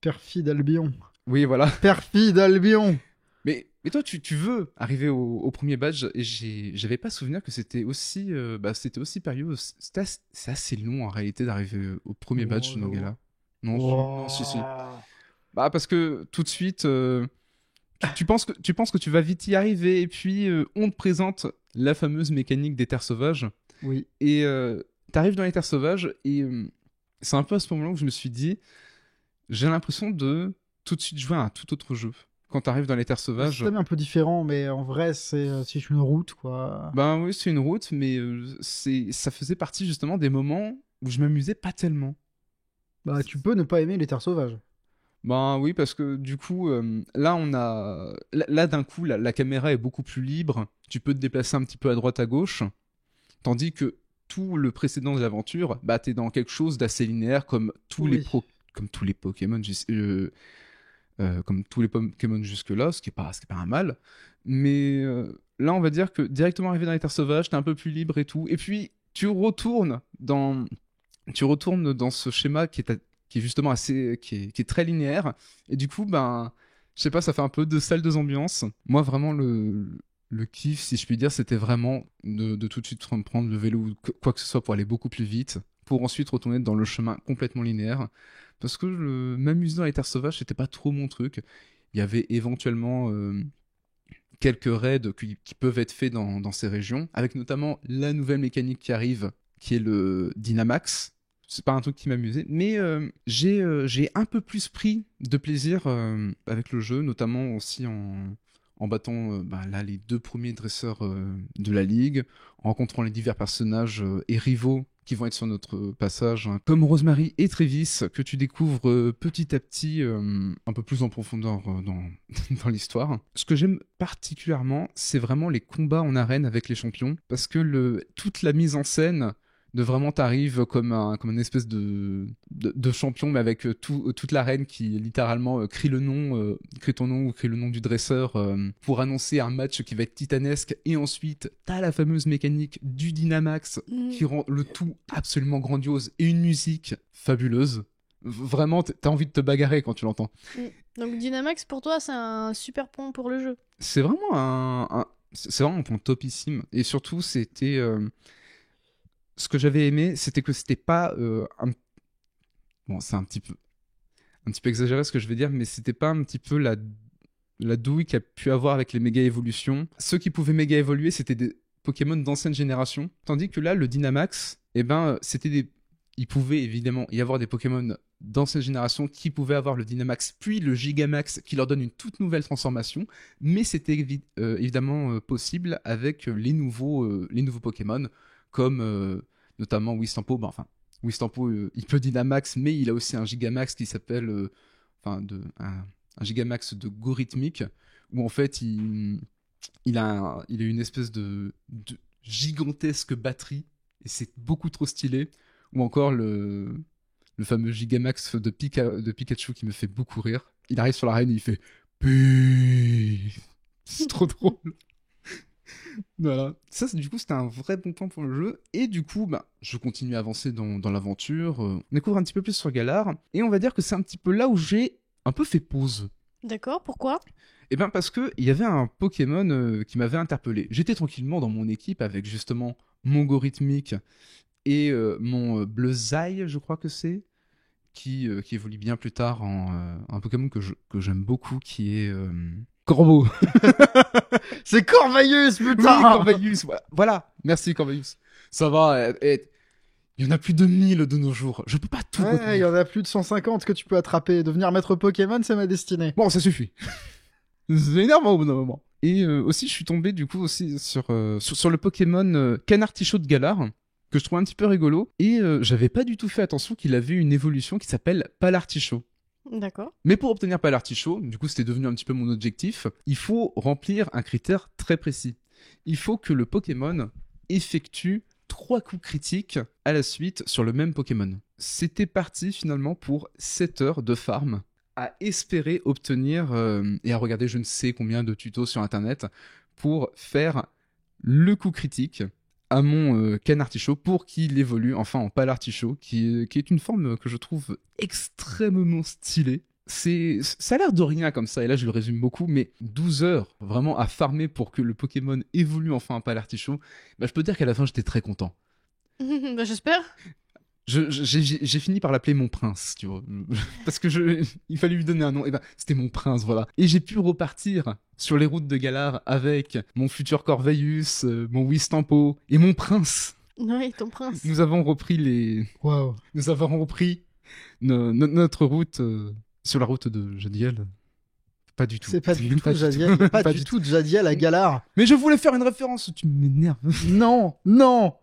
Perfide Albion. oui, voilà. Perfide Albion. Mais toi, tu veux arriver au premier badge et j'avais pas souvenir que c'était aussi, c'était aussi périlleux. C'est assez long en réalité d'arriver au premier badge de non. Nogala. Non, Oh. si. Bah parce que tout de suite, tu penses que tu vas vite y arriver et puis on te présente la fameuse mécanique des terres sauvages Oui. et t'arrives dans les terres sauvages et c'est un peu à ce moment-là où je me suis dit, j'ai l'impression de tout de suite jouer à un tout autre jeu. Quand t'arrives dans les terres Le sauvages, système est un peu différent, mais en vrai, c'est une route, quoi. ben oui, c'est une route, mais ça faisait partie justement des moments où je m'amusais pas tellement. Bah, tu peux ne pas aimer les terres sauvages. Ben oui, parce que du coup, là, d'un coup, la caméra est beaucoup plus libre. Tu peux te déplacer un petit peu à droite, à gauche. Tandis que tout le précédent de l'aventure, bah, t'es dans quelque chose d'assez linéaire, comme Oui. comme tous les Pokémon, comme tous les Pokémon jusque-là, ce qui est pas un mal. Mais là, on va dire que directement arrivé dans les terres sauvages, t'es un peu plus libre et tout. Et puis, tu retournes dans ce schéma qui est justement qui est très linéaire. Et du coup, ben, je sais pas, ça fait un peu deux salles, deux ambiances. Moi, vraiment, le kiff, si je puis dire, c'était vraiment de tout de suite prendre le vélo ou quoi que ce soit pour aller beaucoup plus vite, pour ensuite retourner dans le chemin complètement linéaire. Parce que m'amuser dans les terres sauvages, c'était pas trop mon truc. Il y avait éventuellement quelques raids qui peuvent être faits dans ces régions, avec notamment la nouvelle mécanique qui arrive, qui est le Dynamax. C'est pas un truc qui m'amusait, mais j'ai un peu plus pris de plaisir avec le jeu, notamment aussi en battant là, les deux premiers dresseurs de la ligue, en rencontrant les divers personnages et rivaux qui vont être sur notre passage, hein, comme Rosemary et Travis, que tu découvres petit à petit un peu plus en profondeur dans l'histoire. Ce que j'aime particulièrement, c'est vraiment les combats en arène avec les champions, parce que toute la mise en scène de vraiment t'arrives comme un espèce de champion, mais avec toute l'arène qui littéralement crie ton nom ou crie le nom du dresseur pour annoncer un match qui va être titanesque. Et ensuite, t'as la fameuse mécanique du Dynamax qui rend le tout absolument grandiose et une musique fabuleuse. Vraiment, t'as envie de te bagarrer quand tu l'entends. Donc Dynamax, pour toi, c'est un super pont pour le jeu. C'est vraiment c'est vraiment un point topissime. Et surtout, c'était... ce que j'avais aimé, c'était que c'était pas bon, c'est un petit peu exagéré ce que je vais dire, mais c'était pas un petit peu la douille qu'il y a pu avoir avec les méga évolutions. Ceux qui pouvaient méga évoluer, c'était des Pokémon d'ancienne génération, tandis que là, le Dynamax, il pouvait évidemment y avoir des Pokémon d'ancienne génération qui pouvaient avoir le Dynamax puis le Gigamax qui leur donne une toute nouvelle transformation, mais c'était évidemment possible avec les nouveaux Pokémon comme notamment Wistampo. Wistampo, il peut Dynamax, mais il a aussi un Gigamax qui s'appelle un Gigamax de Gorhythmique, où en fait il a une espèce de gigantesque batterie, et c'est beaucoup trop stylé. Ou encore le fameux Gigamax de Pikachu qui me fait beaucoup rire. Il arrive sur l'arène et il fait Peace. C'est trop drôle. Voilà. Ça, du coup, c'était un vrai bon point pour le jeu. Et du coup, je continue à avancer dans l'aventure. On découvre un petit peu plus sur Galar. Et on va dire que c'est un petit peu là où j'ai un peu fait pause. D'accord, pourquoi ? Eh bien, parce qu'il y avait un Pokémon qui m'avait interpellé. J'étais tranquillement dans mon équipe avec justement mon Gorhythmique et mon Bluezai, je crois que c'est, qui évolue bien plus tard en un Pokémon que j'aime beaucoup, qui est Corbeau. C'est Corvailleuse, Oui, putain. Corvallius, voilà. Merci Corvallius. Ça va, il y en a plus de 1000 de nos jours. Je peux pas tout Ouais, il retenir. y en a plus de 150 que tu peux attraper. Devenir maître Pokémon, c'est ma destinée. Bon, ça suffit. C'est énervant au bout d'un moment. Et aussi, je suis tombé du coup aussi sur le Pokémon Canartichaud de Galar, que je trouve un petit peu rigolo. Et j'avais pas du tout fait attention qu'il avait une évolution qui s'appelle Palartichaud. D'accord. Mais pour obtenir Palartichaud, du coup c'était devenu un petit peu mon objectif, il faut remplir un critère très précis. Il faut que le Pokémon effectue 3 coups critiques à la suite sur le même Pokémon. C'était parti finalement pour 7 heures de farm à espérer obtenir et à regarder je ne sais combien de tutos sur internet pour faire le coup critique à mon canartichaut pour qu'il évolue enfin en palartichaut qui est une forme que je trouve extrêmement stylée. Ça a l'air de rien comme ça, et là je le résume beaucoup, mais 12 heures vraiment à farmer pour que le Pokémon évolue enfin en palartichaut, bah, je peux dire qu'à la fin j'étais très content. Bah, j'espère. J'ai fini par l'appeler mon prince, tu vois. Parce que il fallait lui donner un nom. Et ben, c'était mon prince, voilà. Et j'ai pu repartir sur les routes de Galar avec mon futur Corvus, mon Wistampo et mon prince. Oui, ton prince. Nous avons repris Waouh. Nous avons repris notre route sur la route de Jadiel. Pas du tout. C'est pas du tout Jadiel. Il y a pas du tout de Jadiel à Galar. Mais je voulais faire une référence. Tu m'énerves. Non, non,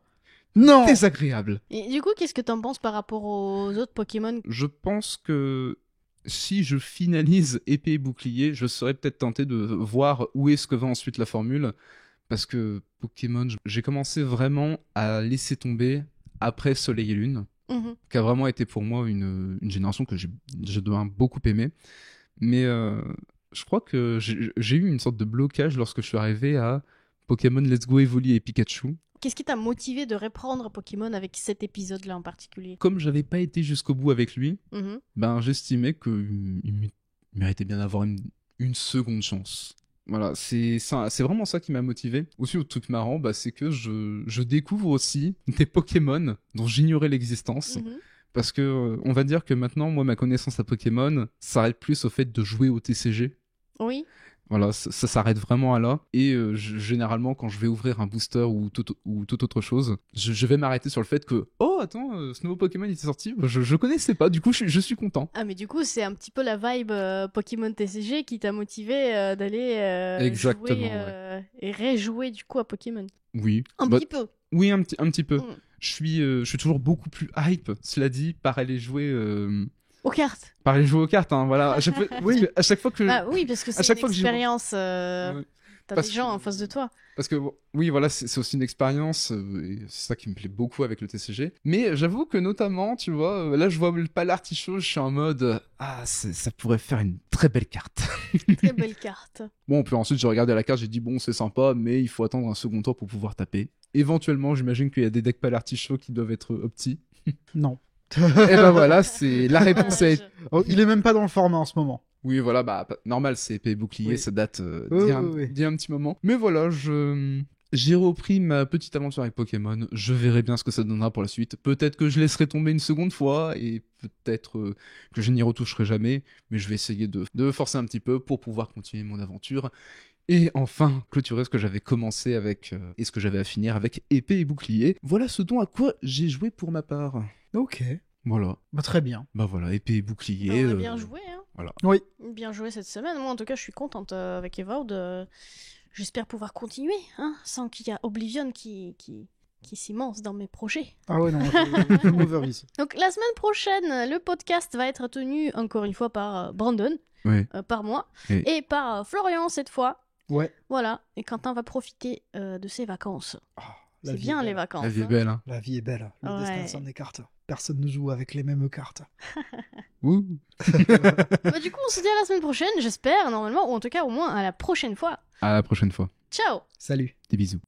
non. Désagréable. Et du coup, qu'est-ce que t'en penses par rapport aux autres Pokémon? Je pense que si je finalise épée et bouclier, je serais peut-être tenté de voir où est-ce que va ensuite la formule. Parce que Pokémon, j'ai commencé vraiment à laisser tomber après Soleil et Lune, qui a vraiment été pour moi une génération que je dois beaucoup aimer. Mais je crois que j'ai eu une sorte de blocage lorsque je suis arrivé à Pokémon Let's Go Evoli et Pikachu. Qu'est-ce qui t'a motivé de reprendre Pokémon avec cet épisode-là en particulier? Comme j'avais pas été jusqu'au bout avec lui, ben j'estimais qu'il méritait bien d'avoir une seconde chance. Voilà, c'est vraiment ça qui m'a motivé. Aussi, le truc marrant, bah, c'est que je découvre aussi des Pokémon dont j'ignorais l'existence. Parce que, on va dire que maintenant, moi, ma connaissance à Pokémon s'arrête plus au fait de jouer au TCG. Oui. Voilà, ça s'arrête vraiment à là. Et généralement, quand je vais ouvrir un booster ou toute autre chose, je vais m'arrêter sur le fait que oh attends, ce nouveau Pokémon il était sorti, je connaissais pas. Du coup, je suis content. Ah mais du coup, c'est un petit peu la vibe Pokémon TCG qui t'a motivé d'aller Exactement, jouer et rejouer du coup à Pokémon. Oui. Un petit peu. Oui, un petit peu. Je suis toujours beaucoup plus hype, cela dit, par aller jouer. Aux cartes. Par aller jouer aux cartes, hein, voilà. À chaque fois, Oui. à chaque fois que. Ah oui, parce que c'est chaque une fois que j'y- expérience. Ouais. T'as Parce des gens que- en face de toi. Parce que oui, voilà, c'est aussi une expérience, et c'est ça qui me plaît beaucoup avec le TCG. Mais j'avoue que notamment, tu vois, là je vois le Palartichaut, je suis en mode ça pourrait faire une très belle carte. Très belle carte. Bon, puis ensuite j'ai regardé la carte, j'ai dit bon c'est sympa, mais il faut attendre un second tour pour pouvoir taper. Éventuellement, j'imagine qu'il y a des decks Palartichaut qui doivent être opti. Non. Et ben voilà, c'est la réponse est. Oh, il est même pas dans le format en ce moment. Oui, voilà, bah normal, c'est épée et bouclier, Oui. ça date Oui, d'il y a un petit moment. Mais voilà, j'ai repris ma petite aventure avec Pokémon. Je verrai bien ce que ça donnera pour la suite. Peut-être que je laisserai tomber une seconde fois et peut-être que je n'y retoucherai jamais. Mais je vais essayer de forcer un petit peu pour pouvoir continuer mon aventure. Et enfin, clôturer ce que j'avais commencé avec et ce que j'avais à finir avec épée et bouclier. Voilà ce dont à quoi j'ai joué pour ma part. Ok. Voilà. Bah, très bien. Bah voilà, épée et bouclier. On a bien joué, hein. Voilà. Oui. Bien joué cette semaine. Moi, en tout cas, je suis contente avec Evoud. J'espère pouvoir continuer, hein, sans qu'il y a Oblivion qui s'immense dans mes projets. Ah ouais, non, je m'overise. Donc, la semaine prochaine, le podcast va être tenu, encore une fois, par Brandon, Ouais. par moi, Oui. et par Florian, cette fois. Ouais. Voilà. Et Quentin va profiter de ses vacances. La C'est vie bien, est les belle. vacances. La vie est hein. belle, hein. La vie est belle. Le Ouais. destin s'en écarte. Personne ne joue avec les mêmes cartes. Ouh. Bah, du coup, on se dit à la semaine prochaine, j'espère, normalement, ou en tout cas, au moins à la prochaine fois. À la prochaine fois. Ciao! Salut. Des bisous.